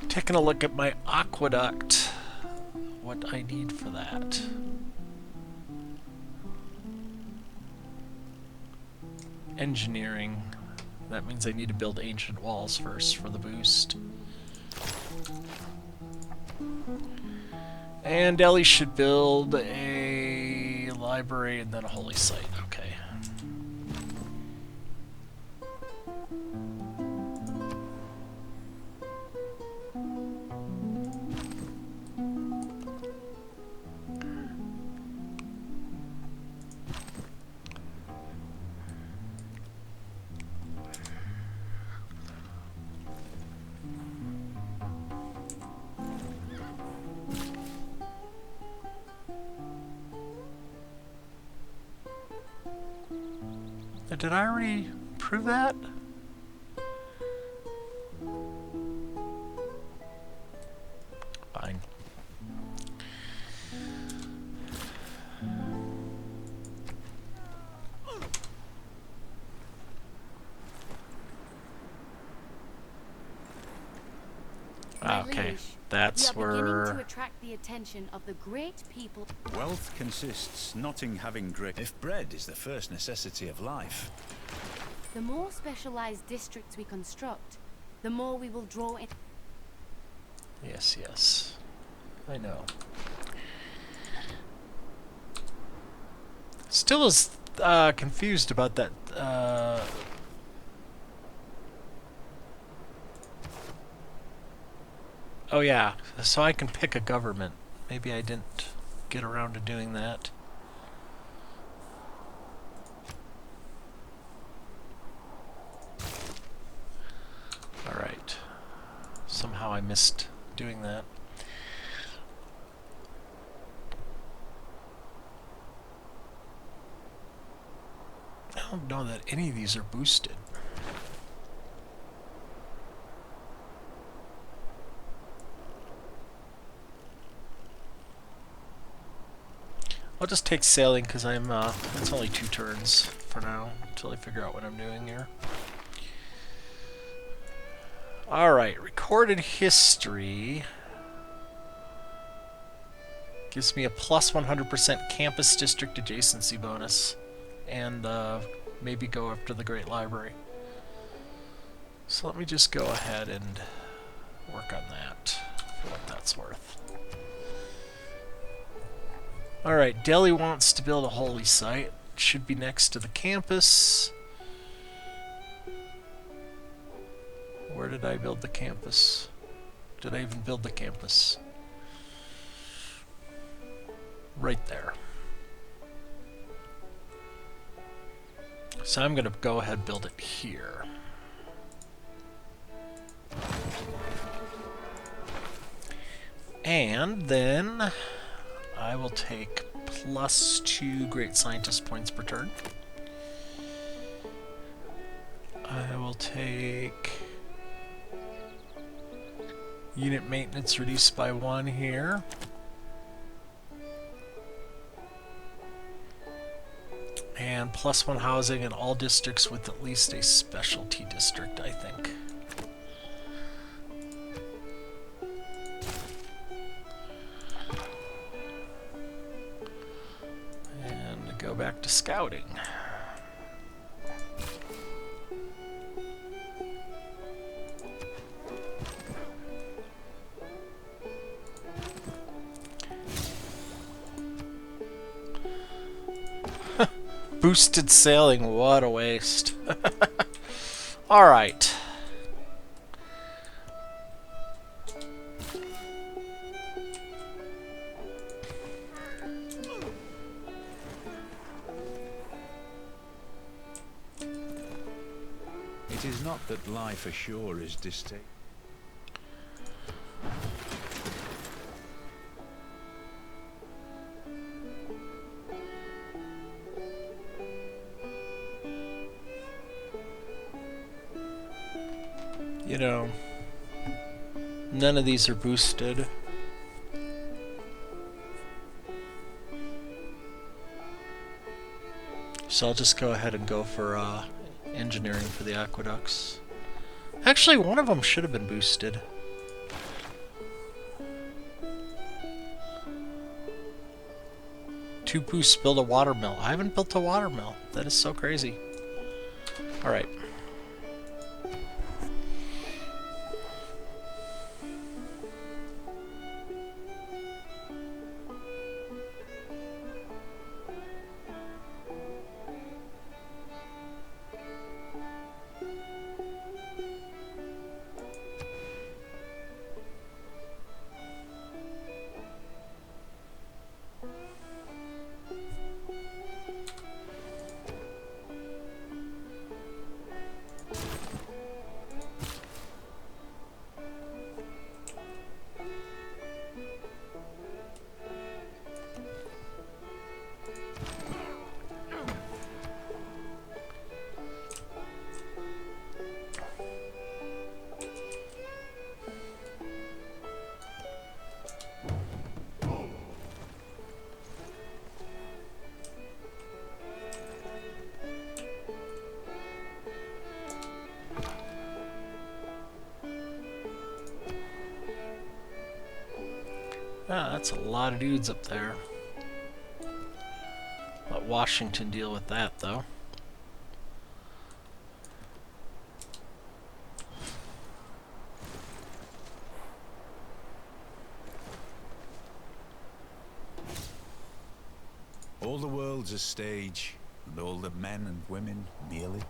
Taking a look at my aqueduct, what I need for that. Engineering, that means I need to build ancient walls first for the boost. And Delhi should build a library and then a holy site, okay. Did I already prove that? Fine. Okay, that's we are beginning where... to attract the attention of the great people. Wealth consists not in having great... If bread is the first necessity of life. The more specialized districts we construct, the more we will draw in. Yes, yes. I know. Still is confused about that. Oh yeah, so I can pick a government. Maybe I didn't get around to doing that. Alright. Somehow I missed doing that. I don't know that any of these are boosted. I'll just take sailing because I'm, it's only 2 turns for now until I figure out what I'm doing here. Alright, recorded history gives me a plus 100% campus district adjacency bonus and maybe go after the Great Library. So let me just go ahead and work on that for what that's worth. Alright, Delhi wants to build a holy site. Should be next to the campus. Where did I build the campus? Did I even build the campus? Right there. So I'm going to go ahead and build it here. And then I will take plus 2 Great Scientist points per turn. I will take unit maintenance reduced by 1 here. And plus 1 housing in all districts with at least a specialty district, I think. And go back to scouting. boosted sailing. What a waste. Alright. It is not that life ashore is distasteful. You know, none of these are boosted. So I'll just go ahead and go for engineering for the aqueducts. Actually, one of them should have been boosted. Two boosts, build a water mill. I haven't built a water mill. That is so crazy. Alright. Ah, that's a lot of dudes up there. Let Washington deal with that, though. All the world's a stage, and all the men and women kneel it.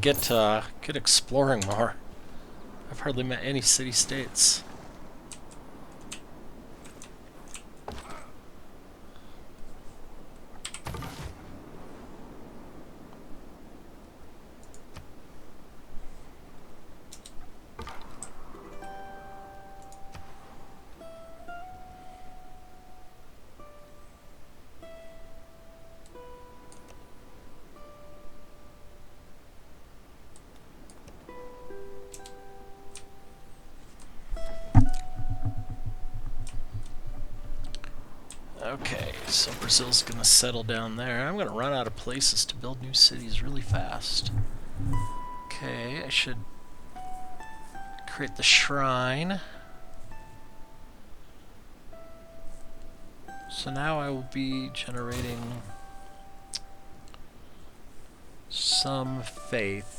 Get exploring more. I've hardly met any city-states. Okay, so Brazil's gonna settle down there. I'm gonna run out of places to build new cities really fast. Okay, I should create the shrine. So now I will be generating some faith.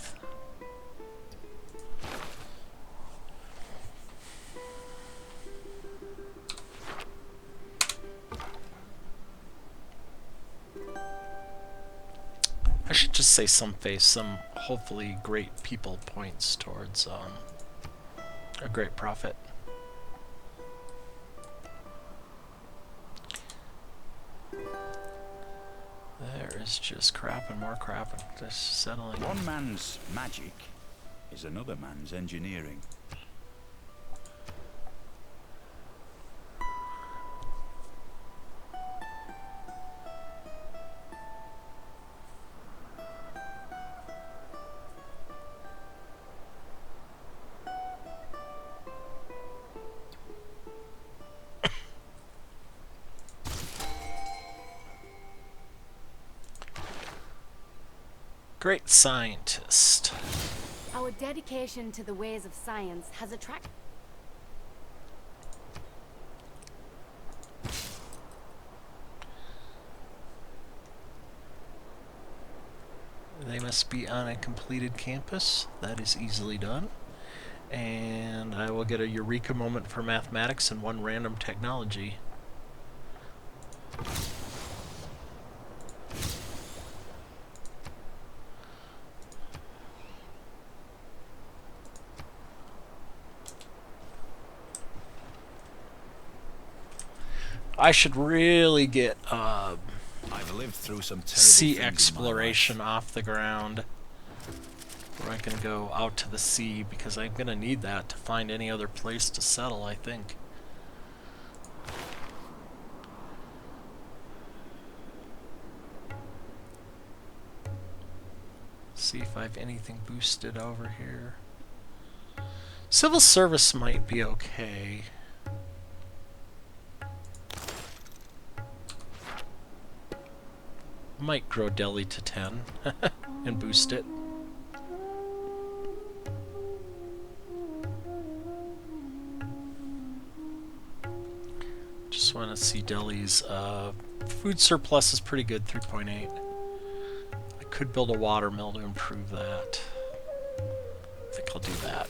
I should just say some faith, some hopefully great people points towards a great prophet. There is just crap and more crap and just settling. One man's magic is another man's engineering. Great scientist. Our dedication to the ways of science has attracted. They must be on a completed campus. That is easily done. And I will get a eureka moment for mathematics and one random technology. I should really get I've lived through some terrible sea things in my exploration off the ground, where I can go out to the sea, because I'm gonna need that to find any other place to settle, I think. See if I have anything boosted over here. Civil service might be okay. Might grow Delhi to 10 and boost it. Just want to see Delhi's food surplus is pretty good, 3.8. I could build a water mill to improve that. I think I'll do that.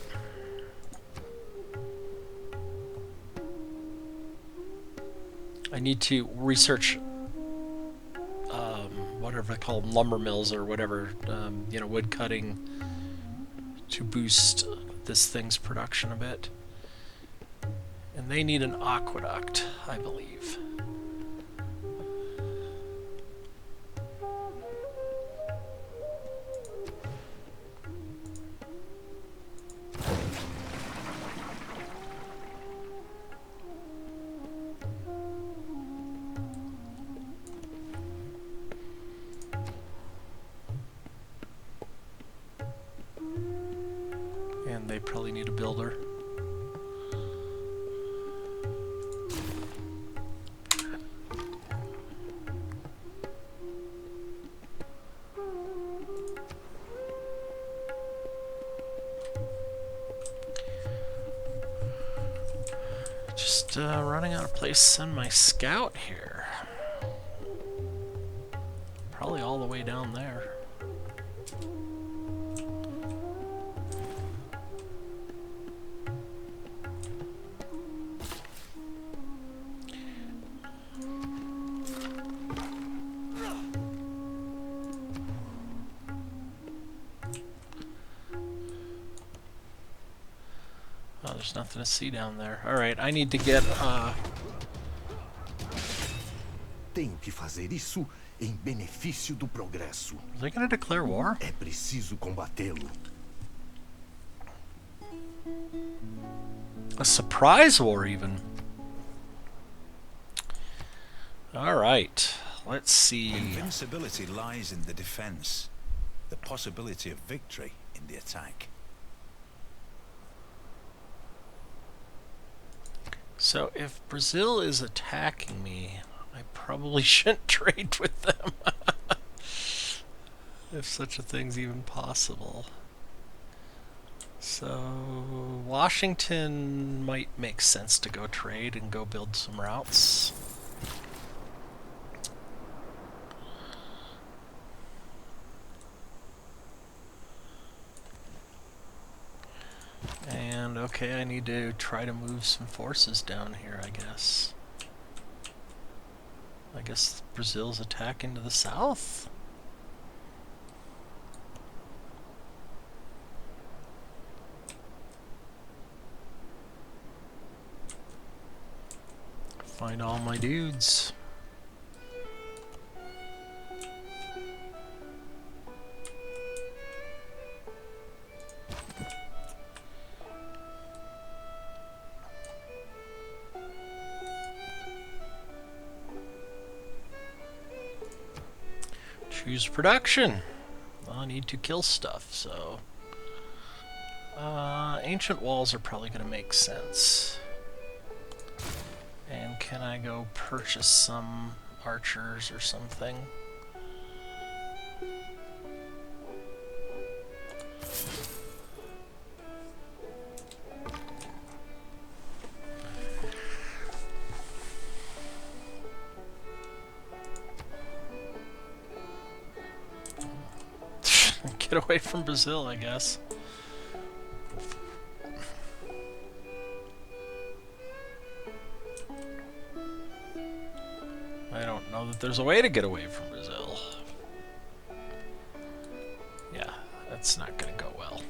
I need to research whatever they call them, lumber mills or whatever, you know, wood cutting, to boost this thing's production a bit. And they need an aqueduct, I believe. And they probably need a builder. Just running out of place to send my scout here. Probably all the way down there. Oh, there's nothing to see down there. Alright, I need to get, Tenho que fazer isso em benefício do progresso. Are they gonna declare war? É preciso combatê-lo. A surprise war, even. Alright, let's see. Invincibility lies in the defense, the possibility of victory in the attack. So, if Brazil is attacking me, I probably shouldn't trade with them. If such a thing's even possible. So, Washington might make sense to go trade and go build some routes. And, okay, I need to try to move some forces down here, I guess. I guess Brazil's attacking to the south? Find all my dudes. Choose production. Well, I need to kill stuff, so... ancient walls are probably going to make sense. And can I go purchase some archers or something? get away from Brazil, I guess. I don't know that there's a way to get away from Brazil. Yeah, that's not gonna go well.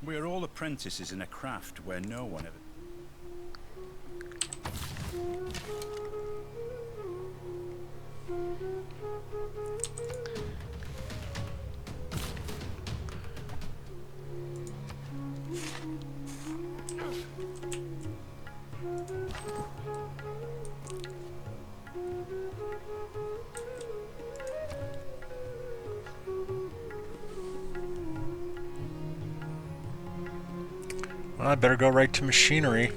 We're all apprentices in a craft where no one ever... Well, I better go right to machinery.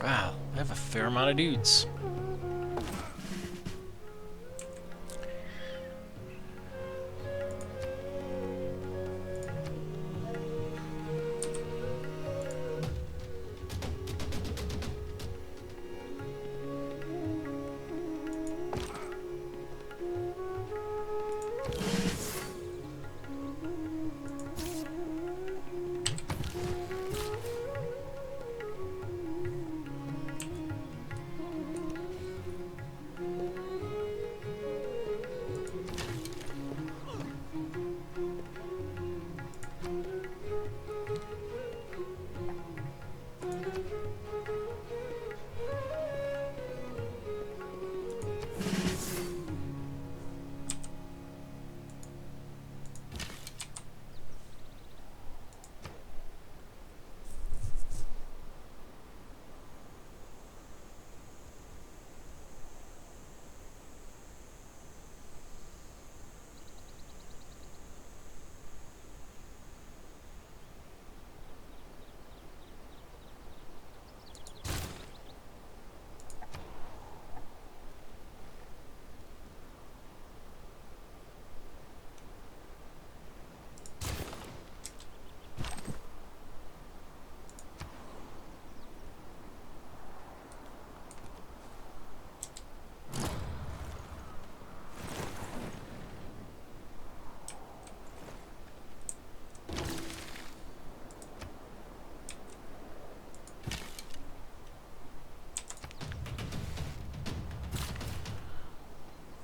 Wow, I have a fair amount of dudes.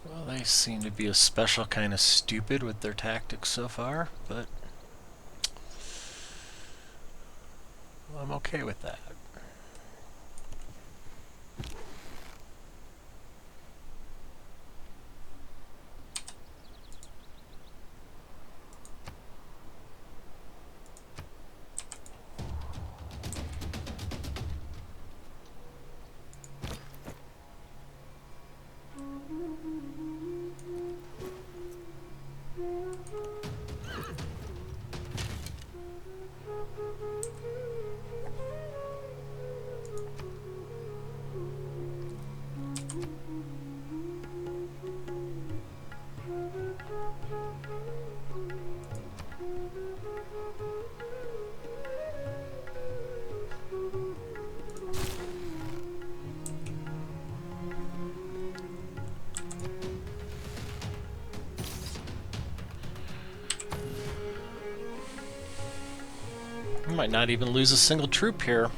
Well, they seem to be a special kind of stupid with their tactics so far, but I'm okay with that. We might not even lose a single troop here.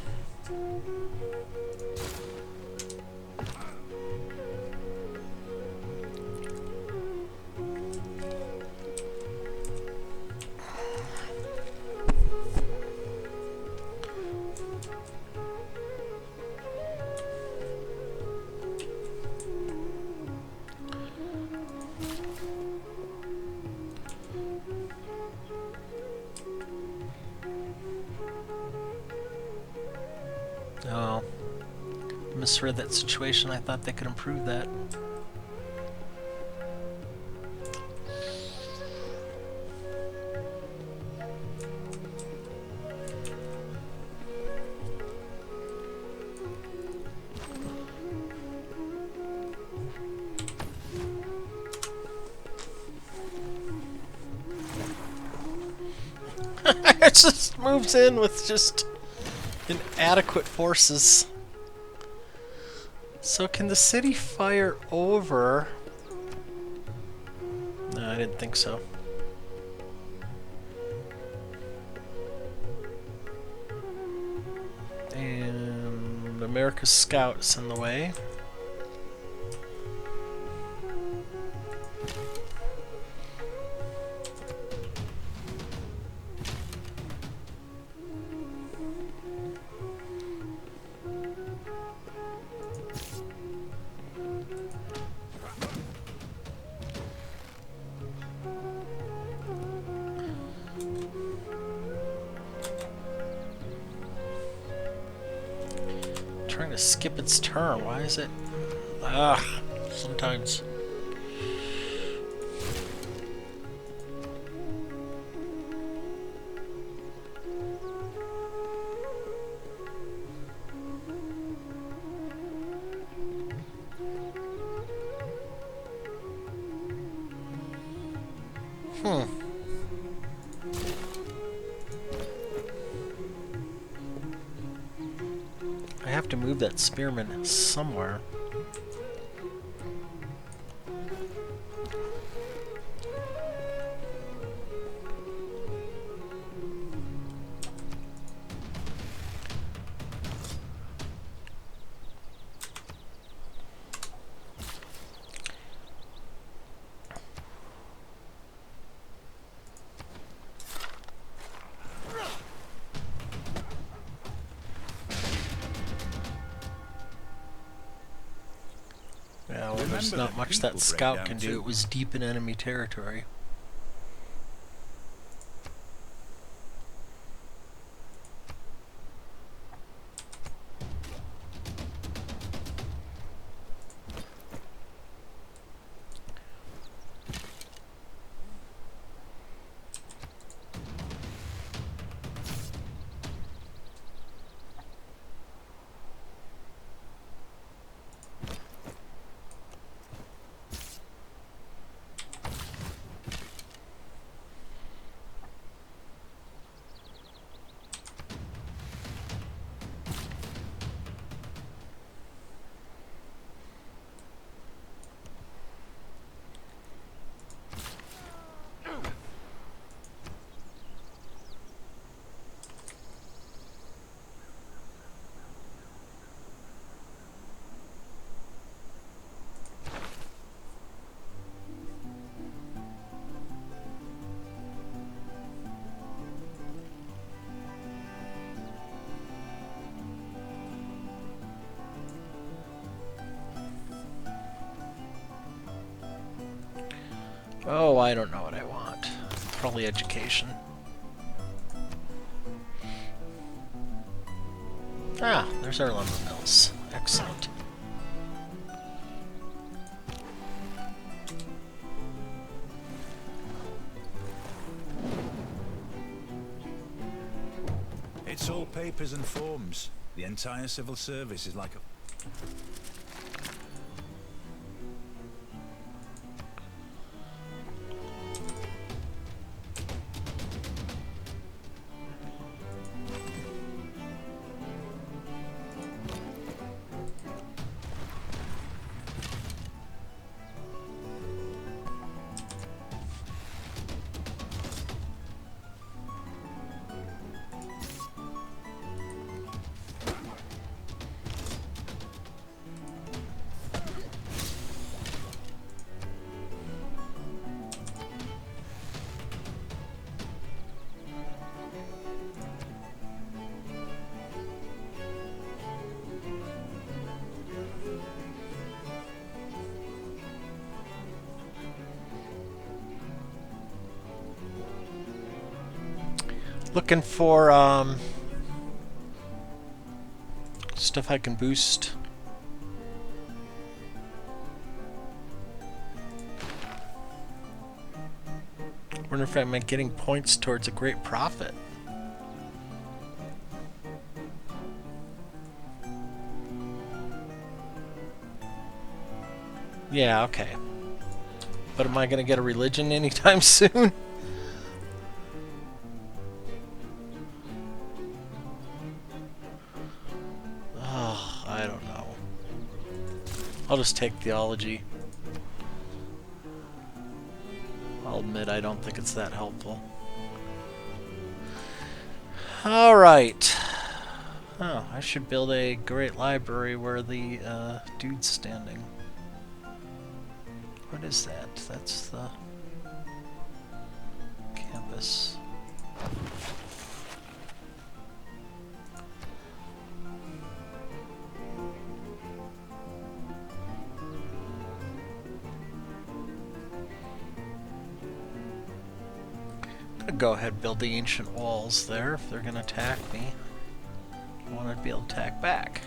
Oh, misread that situation. I thought they could improve that. It just moves in with just inadequate forces. So can the city fire over? No, I didn't think so. And America's scouts in the way. Trying to skip its turn. Why is it? Ugh, sometimes. I have to move that spearman somewhere. Yeah, well, there's Remember not that much people that break scout down can do. too. It was deep in enemy territory. Oh, I don't know what I want. Probably education. Ah, there's our lumber mills. Excellent. It's all papers and forms. The entire civil service is like a... Looking for stuff I can boost. Wonder if I'm getting points towards a great profit. Yeah, okay. But am I gonna get a religion anytime soon? I don't know. I'll just take theology. I'll admit I don't think it's that helpful. Alright. Oh, I should build a great library where the dude's standing. What is that? That's the campus. Go ahead and build the ancient walls there if they're gonna attack me. I want to be able to attack back.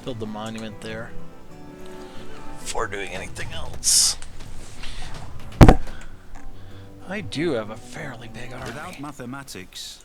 Build the monument there before doing anything else. I do have a fairly big army. Without mathematics...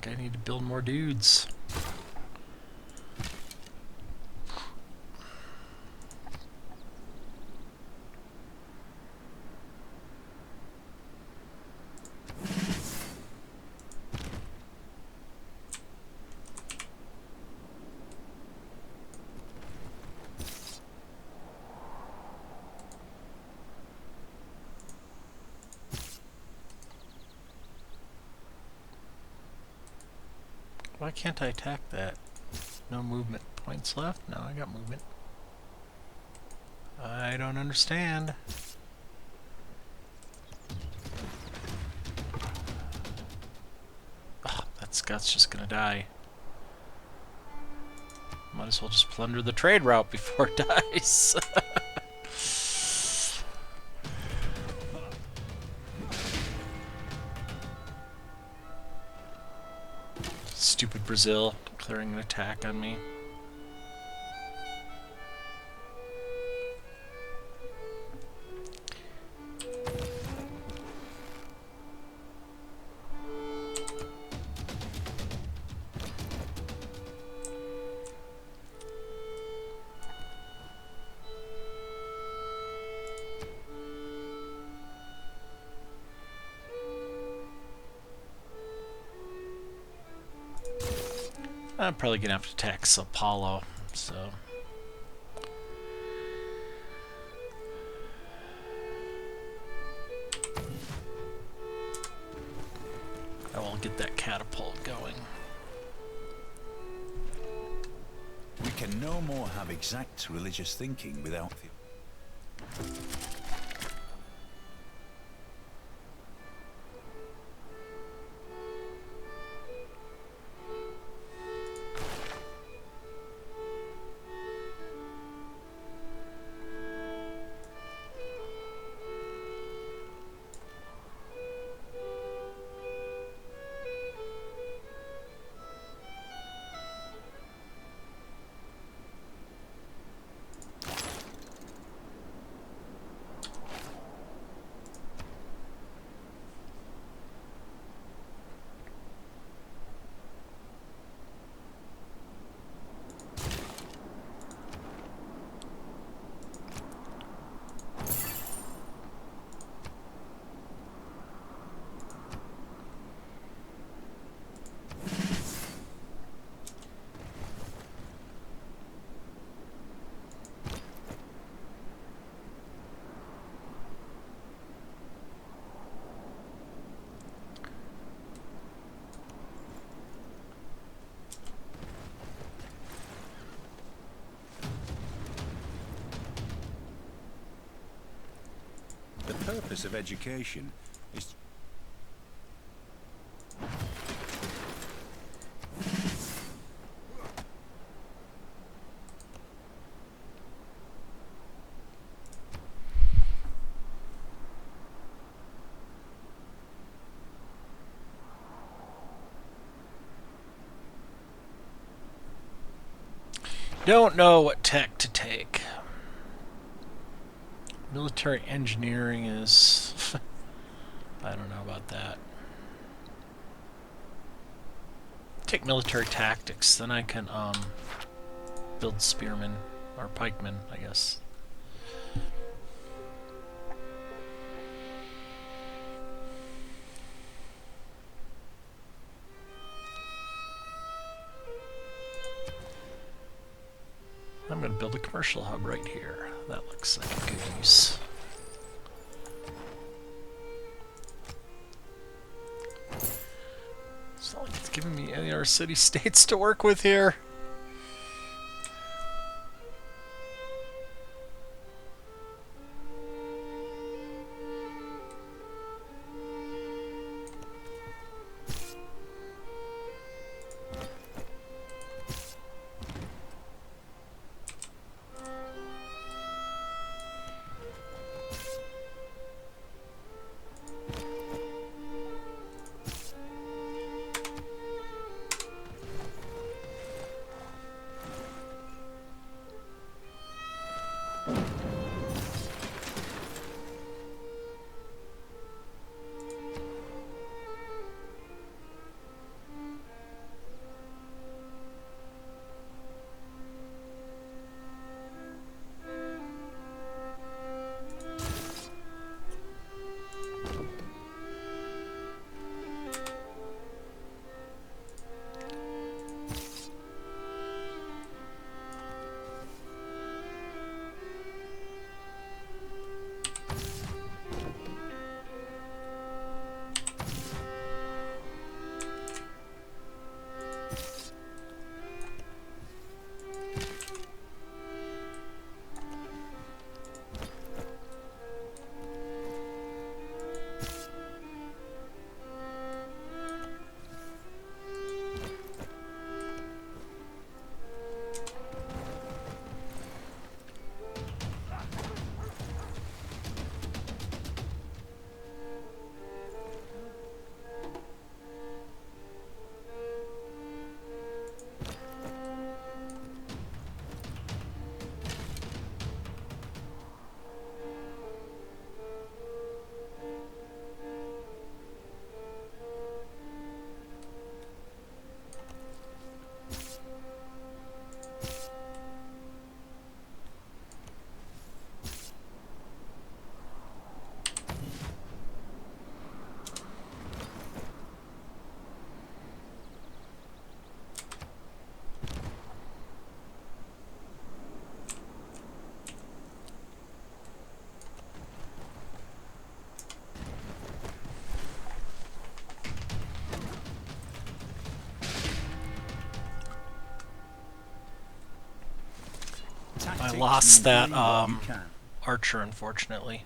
I need to build more dudes. Why can't I attack that? No movement points left? No, I got movement. I don't understand. Oh, that Scott's just gonna die. Might as well just plunder the trade route before it dies. Stupid Brazil declaring an attack on me. I'm probably gonna have to attack Sao Paulo, so I will get that catapult going. We can no more have exact religious thinking without the... The purpose of education is... Don't know what tech to take. Military engineering is... I don't know about that. Take military tactics, then I can build spearmen, or pikemen, I guess. I'm going to build a commercial hub right here. That looks like a good use. It's not like it's giving me any other city-states to work with here. Tactics lost mean that doing what you can. archer, unfortunately.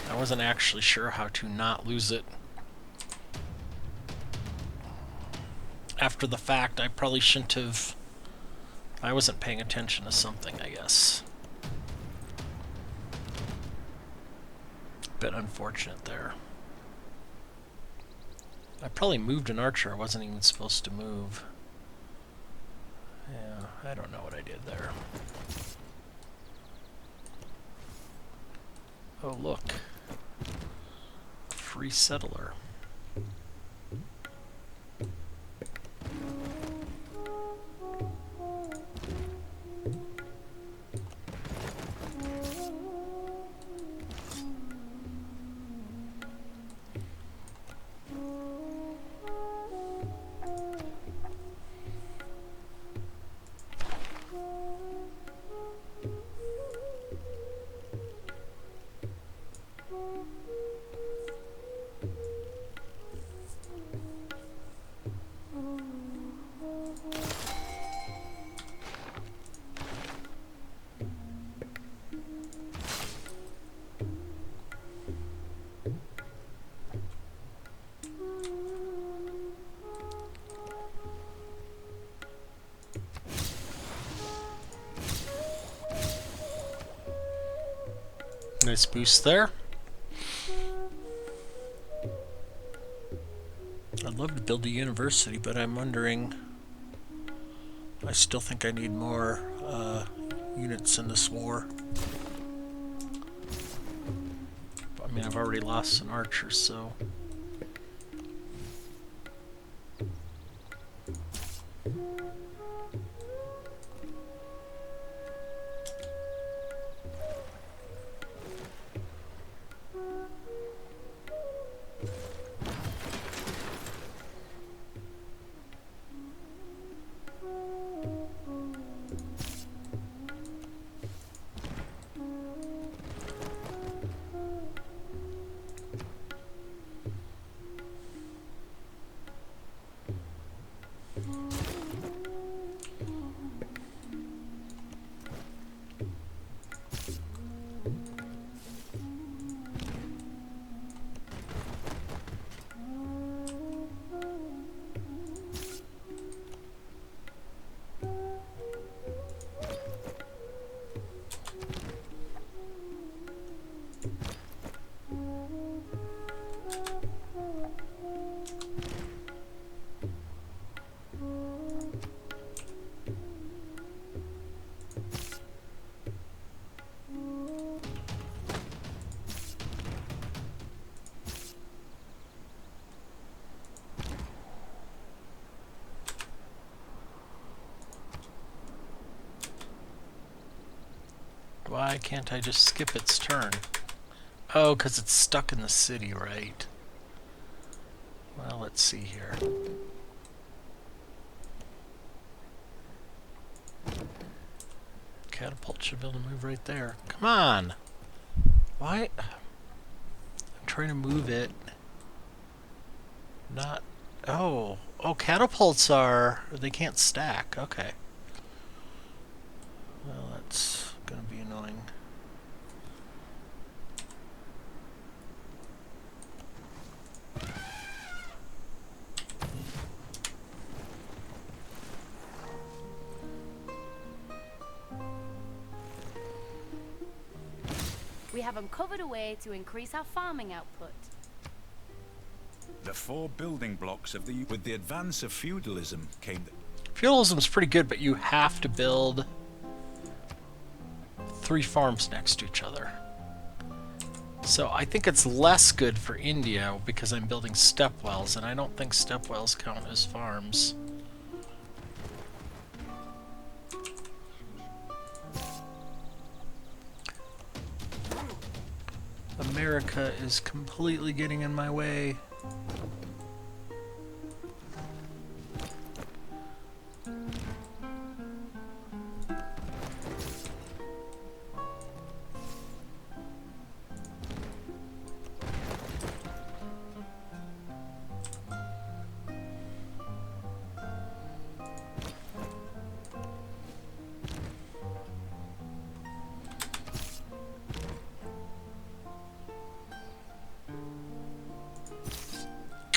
I wasn't actually sure how to not lose it. After the fact, I probably shouldn't have... I wasn't paying attention to something, I guess. Bit unfortunate there. I probably moved an archer I wasn't even supposed to move. Yeah, I don't know what I did there. Oh, look. Free settler. Nice boost there. I'd love to build a university, but I'm wondering... I still think I need more units in this war. I mean, I've already lost an archer, so... Why can't I just skip its turn? Oh, because it's stuck in the city, right? Well, let's see here. Catapult should be able to move right there. Come on! Why? I'm trying to move it. Not... Oh. Oh, catapults are... They can't stack. Okay. Well, that's gonna be annoying. We have uncovered a way to increase our farming output. The 4 building blocks of the... With the advance of feudalism came... Feudalism's pretty good, but you have to build 3 farms next to each other. So I think it's less good for India because I'm building stepwells, and I don't think stepwells count as farms. America is completely getting in my way.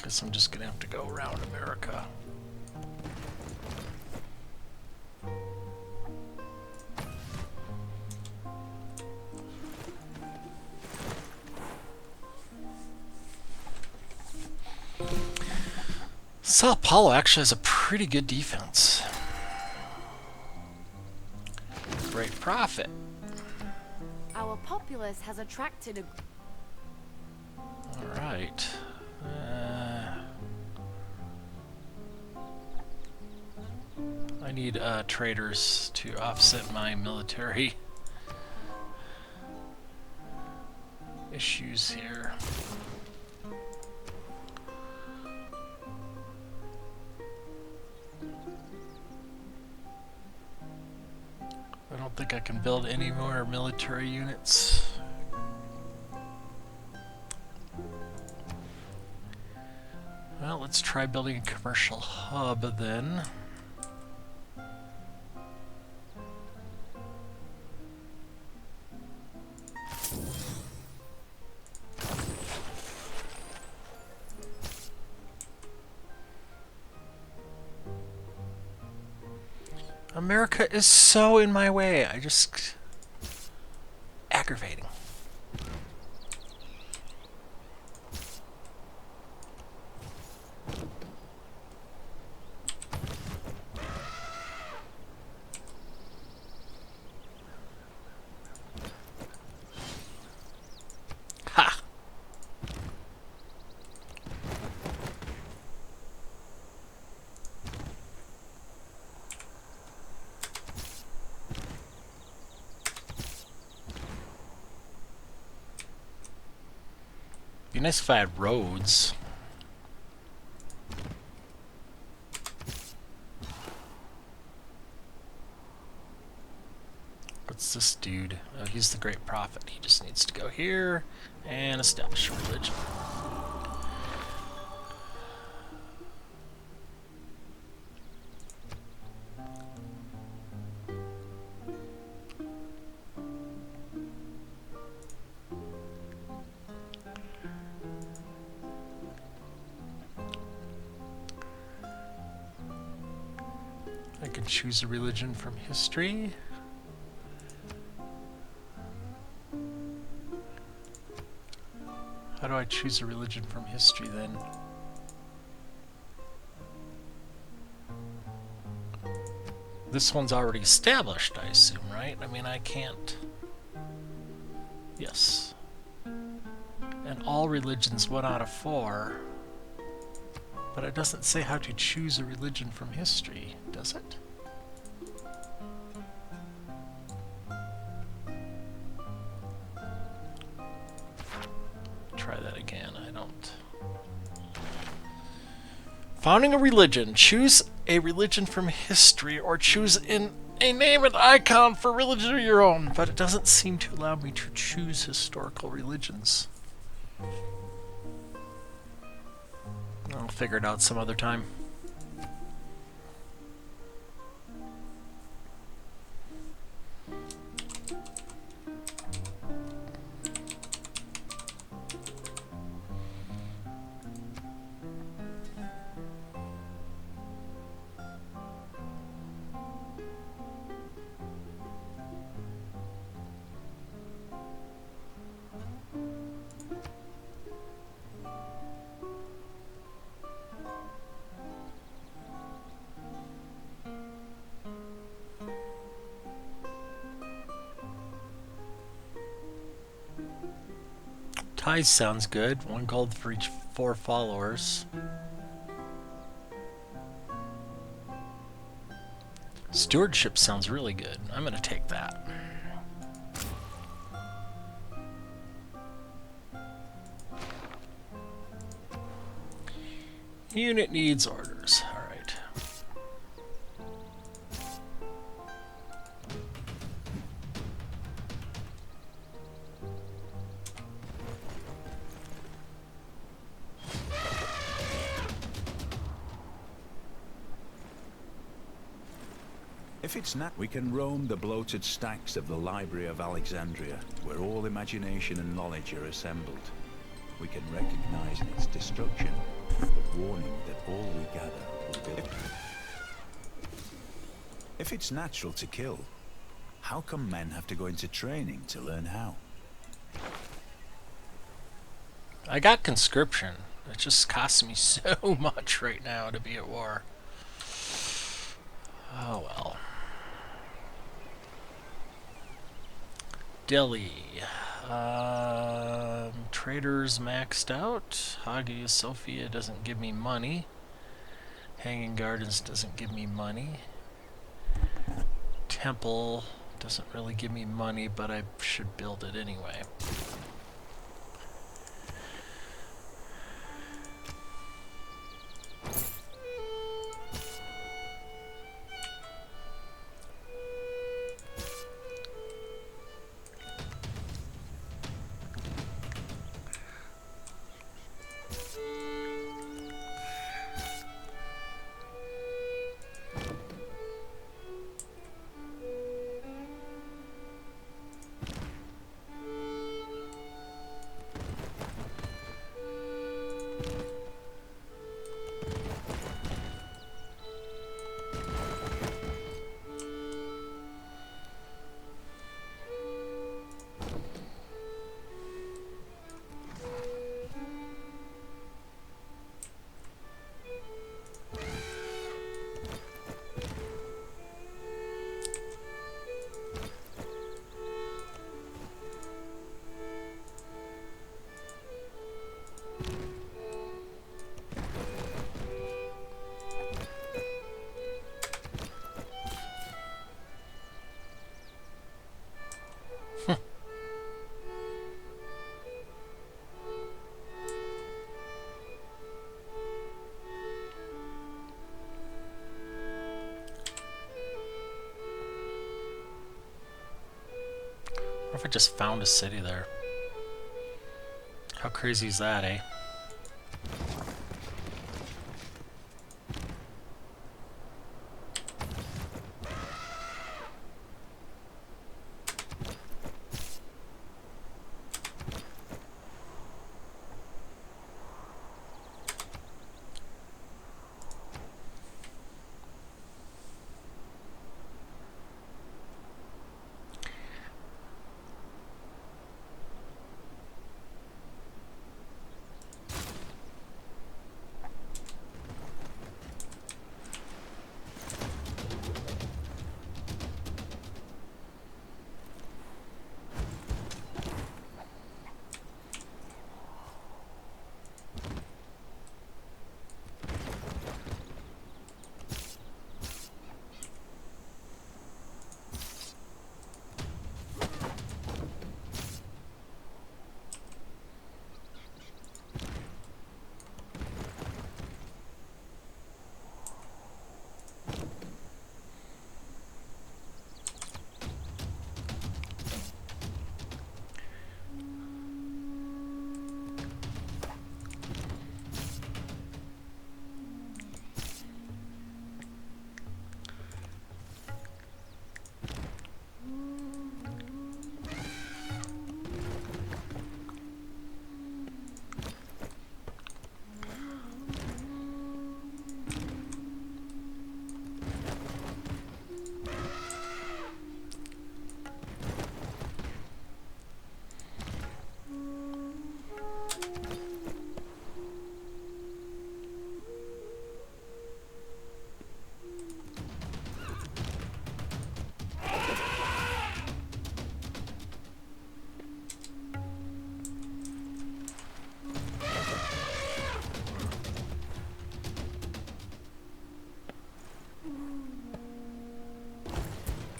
Guess I'm just gonna have to go around America. Sao Paulo actually has a pretty good defense. Great profit. Our populace has attracted a... Alright. I need traders to offset my military issues here. I don't think I can build any more military units. Well, let's try building a commercial hub then. America is so in my way. I just... aggravating. Ha! Be nice if I had roads. What's this dude? Oh, he's the Great Prophet. He just needs to go here and establish a religion. I can choose a religion from history. How do I choose a religion from history then? This one's already established, I assume, right? I mean, I can't... Yes. And all religions 1 out of 4. But it doesn't say how to choose a religion from history, does it? Try that again. I don't. Founding a religion. Choose a religion from history or choose a name and icon for religion of your own. But it doesn't seem to allow me to choose historical religions. I'll figure it out some other time. Ties sounds good. 1 gold for each 4 followers. Stewardship sounds really good. I'm gonna take that. Unit needs orders. Alright. If it's not, we can roam the bloated stacks of the Library of Alexandria, where all imagination and knowledge are assembled. We can recognize its destruction but warning that all we gather will be... If it's natural to kill, how come men have to go into training to learn how? I got conscription. It just costs me so much right now to be at war. Oh well. Delhi. Traders maxed out. Hagia Sophia doesn't give me money. Hanging Gardens doesn't give me money. Temple doesn't really give me money, but I should build it anyway. What if I just found a city there? How crazy is that, eh?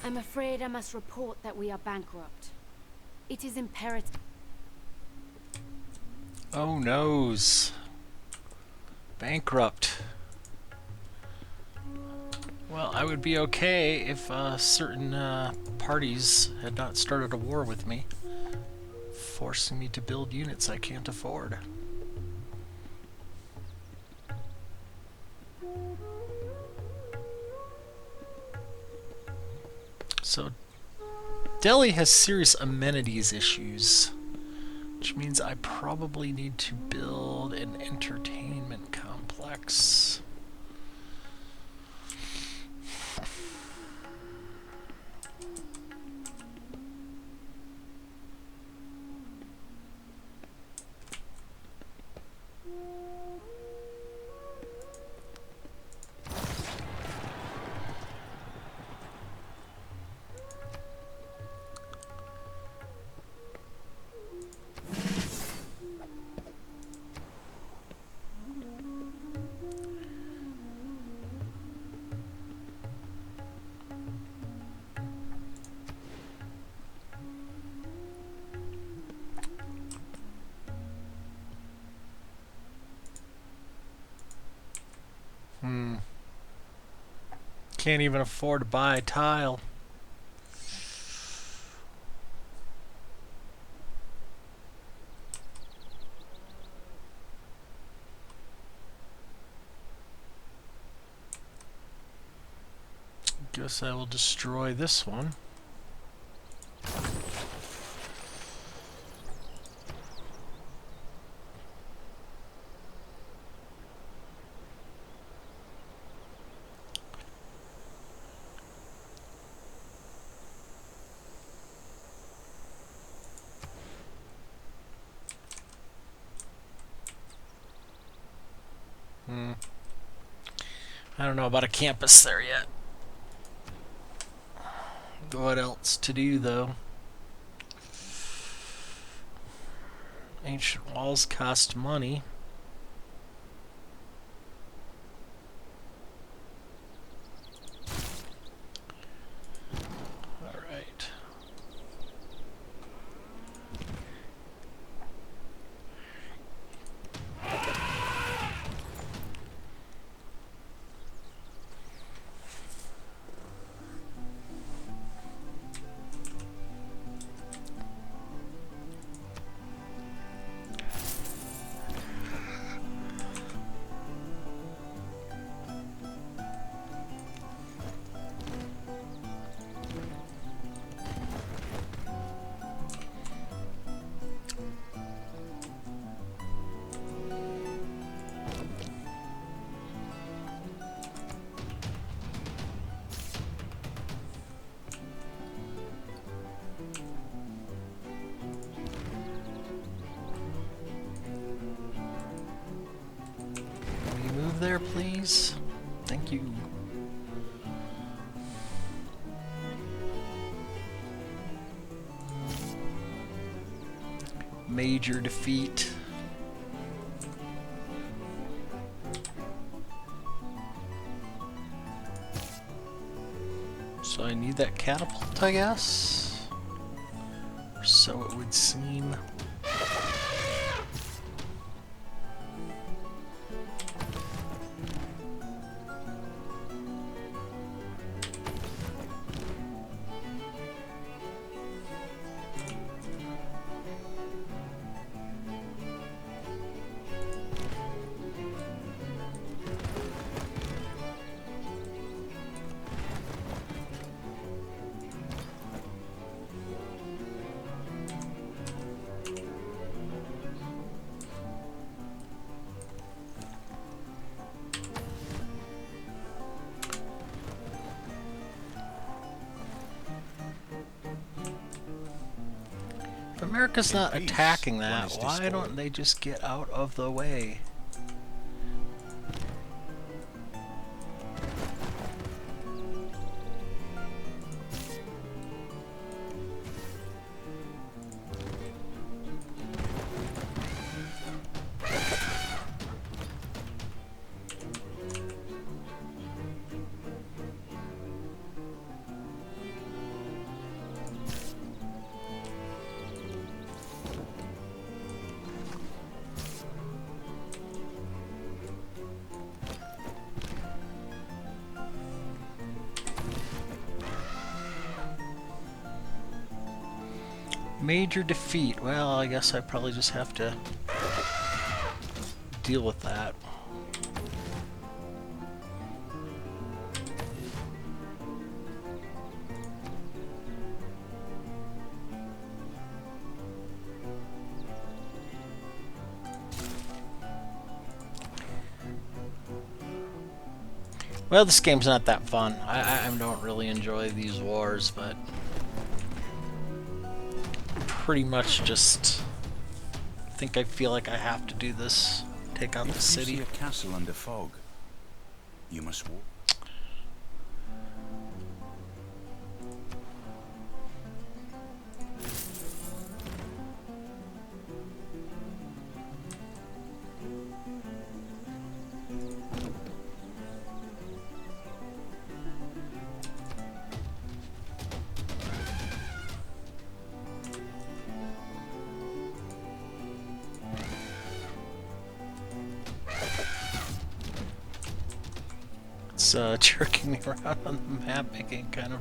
I'm afraid I must report that we are bankrupt. It is imperative. Oh noes. Bankrupt. Well, I would be okay if certain parties had not started a war with me, forcing me to build units I can't afford. So, Delhi has serious amenities issues. Which means I probably need to build an entertainment complex. Can't even afford to buy a tile. Guess I will destroy this one. I don't know about a campus there yet. What else to do, though? Ancient walls cost money. Alright. There, please. Thank you. Major defeat. So I need that catapult, I guess. Or so it would seem. If America's not attacking that, why don't they just get out of the way? Major defeat. Well, I guess I probably just have to deal with that. Well, this game's not that fun. I don't really enjoy these wars, but pretty much just I feel like I have to do this. Take out If the you city. see a castle under fog, you must walk. It's jerking me around on the map, making it kind of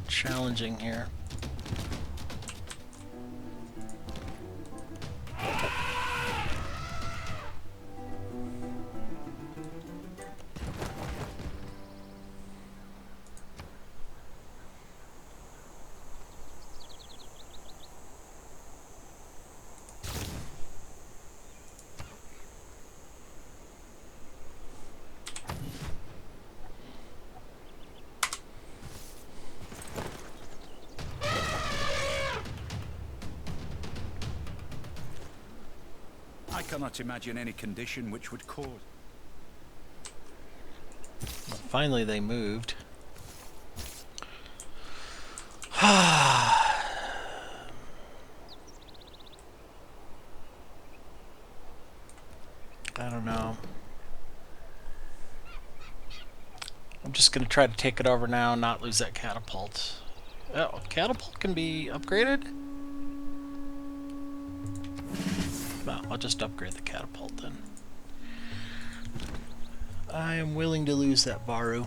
challenging here. I cannot imagine any condition which would cause. Well, finally, they moved. I don't know. I'm just gonna try to take it over now and not lose that catapult. Oh, catapult can be upgraded? Well, I'll just upgrade the catapult then. I am willing to lose that Baru.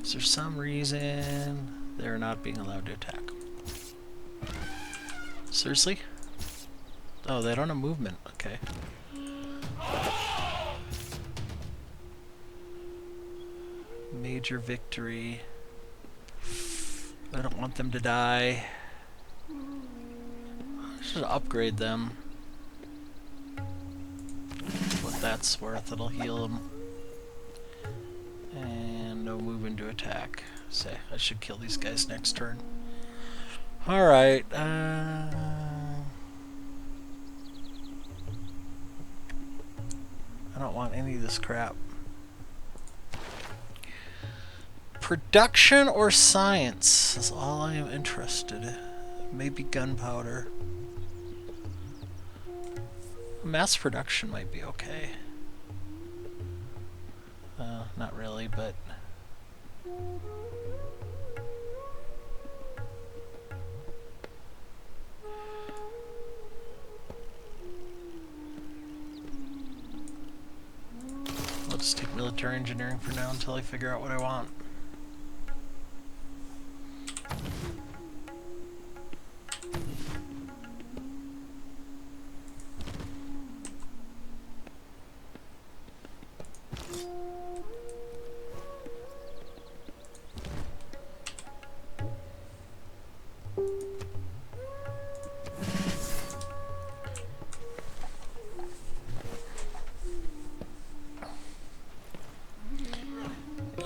Is there some reason they're not being allowed to attack? Seriously? Oh, they don't have movement. Okay. Major victory. I don't want them to die. I should upgrade them. What that's worth, it'll heal them. And no movement to attack. Say, I should kill these guys next turn. Alright, I don't want any of this crap. Production or science is all I am interested. Maybe gunpowder. Mass production might be okay. Not really, but... I'll just take military engineering for now until I figure out what I want.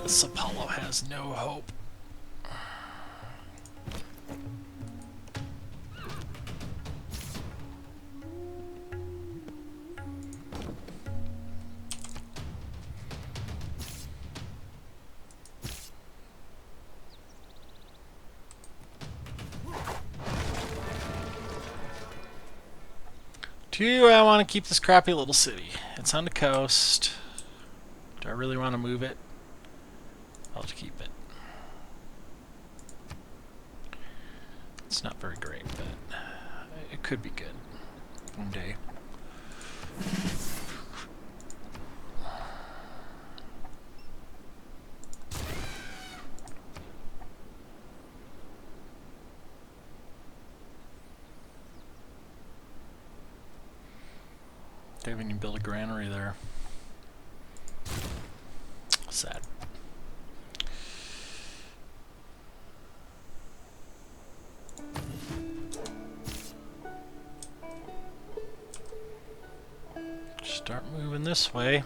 This Apollo has no hope. Do I want to keep this crappy little city? It's on the coast. Do I really want to move it? I'll just keep it. It's not very great, but it could be good one day. They haven't even built a granary there. Sad. this way.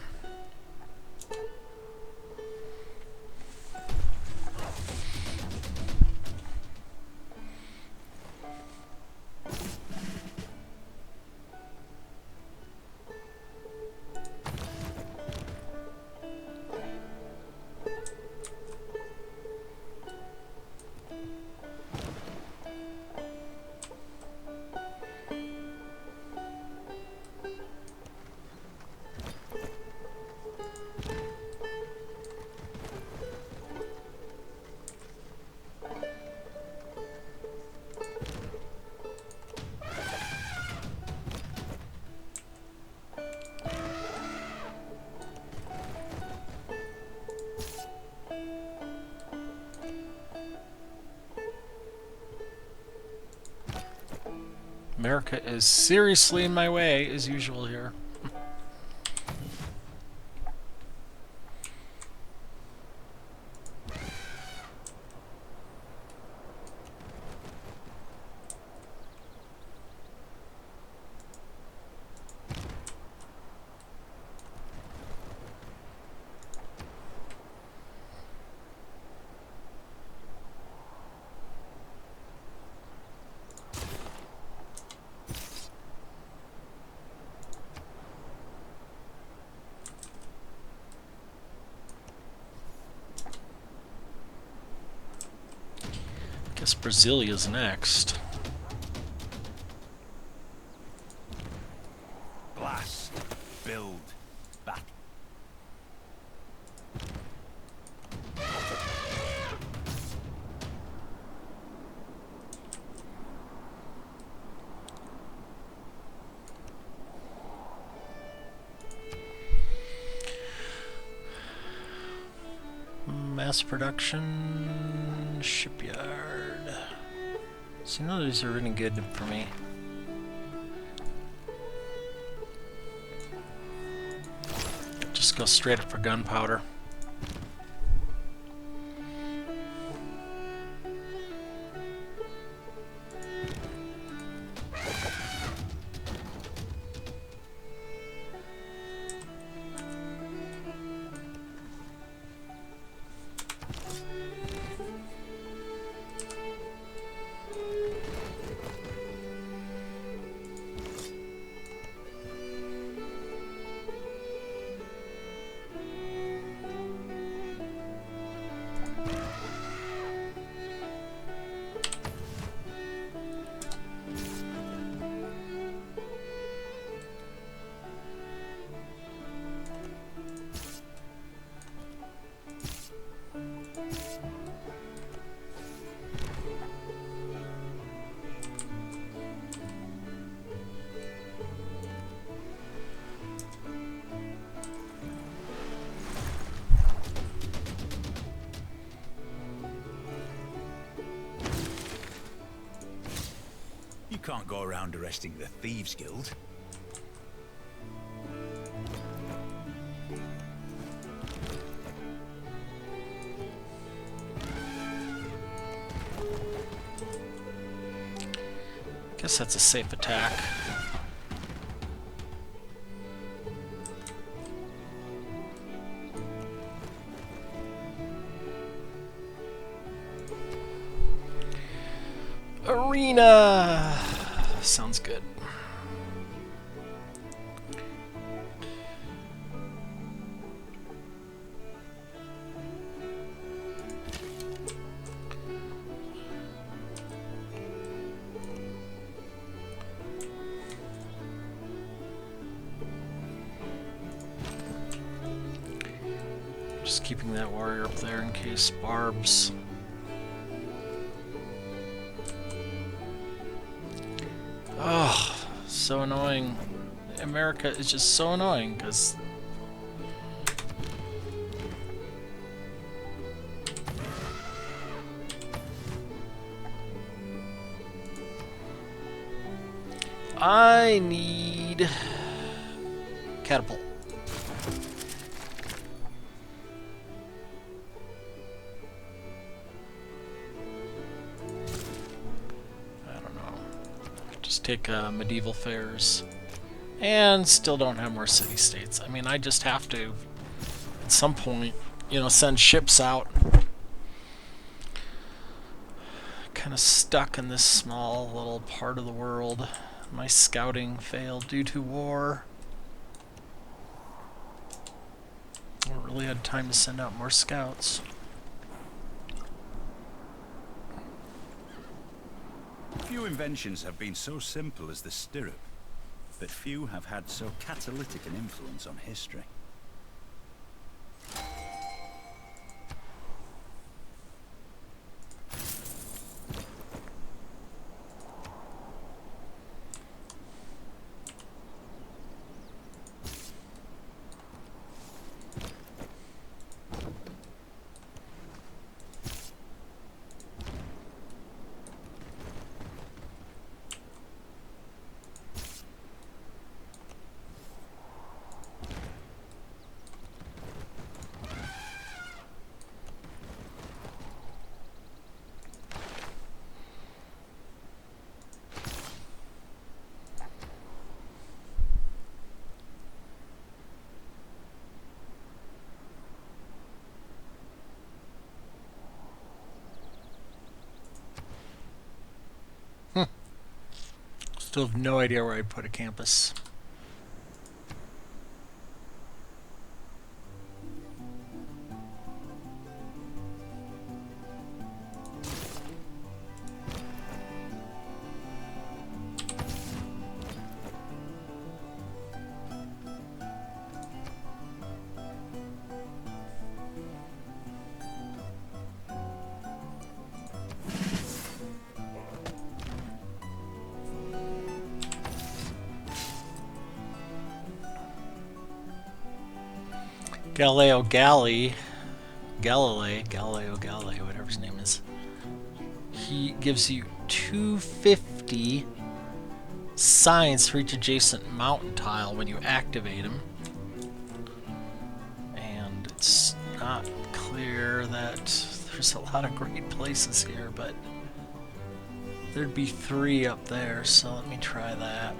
America is seriously in my way, as usual here. Guess Brazilia's next. Blast, build, battle. Mass production shipyard. So none of these are really good for me. Just go straight up for gunpowder. You can't go around arresting the Thieves Guild. Guess that's a safe attack. Arena! Sounds good. Just keeping that warrior up there in case barbs. Oh, so annoying. America is just so annoying because I need catapult. Take medieval fairs And still don't have more city-states. I mean, I just have to, at some point, you know, send ships out. Kind of stuck in this small little part of the world. My scouting failed due to war. I really had time to send out more scouts. Few inventions have been so simple as the stirrup, but few have had so catalytic an influence on history. Still have no idea where I'd put a campus. Galileo Galilei, whatever his name is. He gives you 250 signs for each adjacent mountain tile when you activate him. And it's not clear that there's a lot of great places here, but there'd be 3 up there, so let me try that.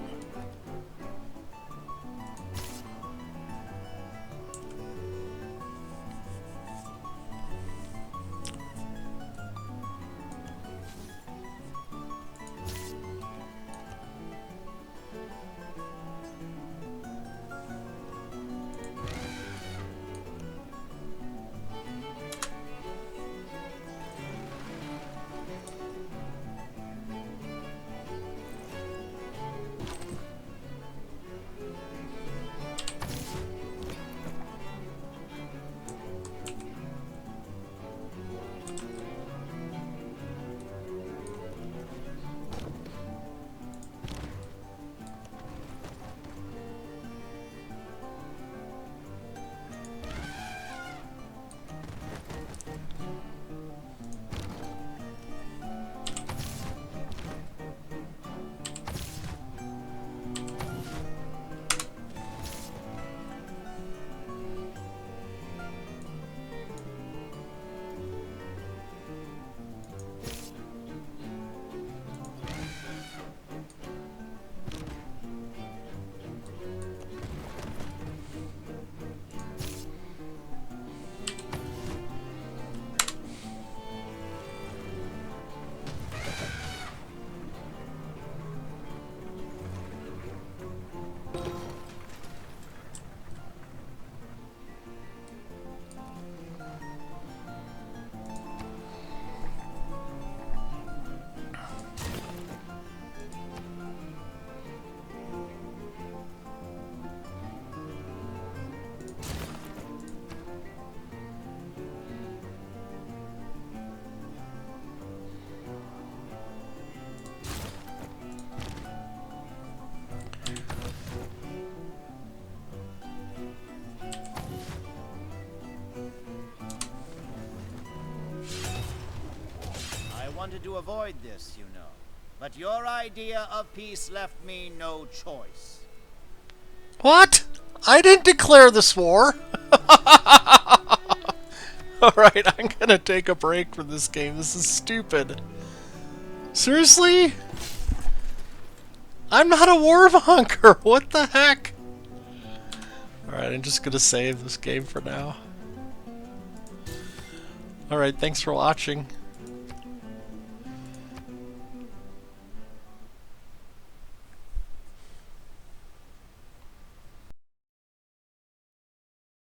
Wanted to avoid this, you know. But your idea of peace left me no choice. What? I didn't declare this war. Alright, I'm gonna take a break from this game. This is stupid. Seriously? I'm not a warmonger! What the heck? Alright, I'm just gonna save this game for now. Alright, thanks for watching.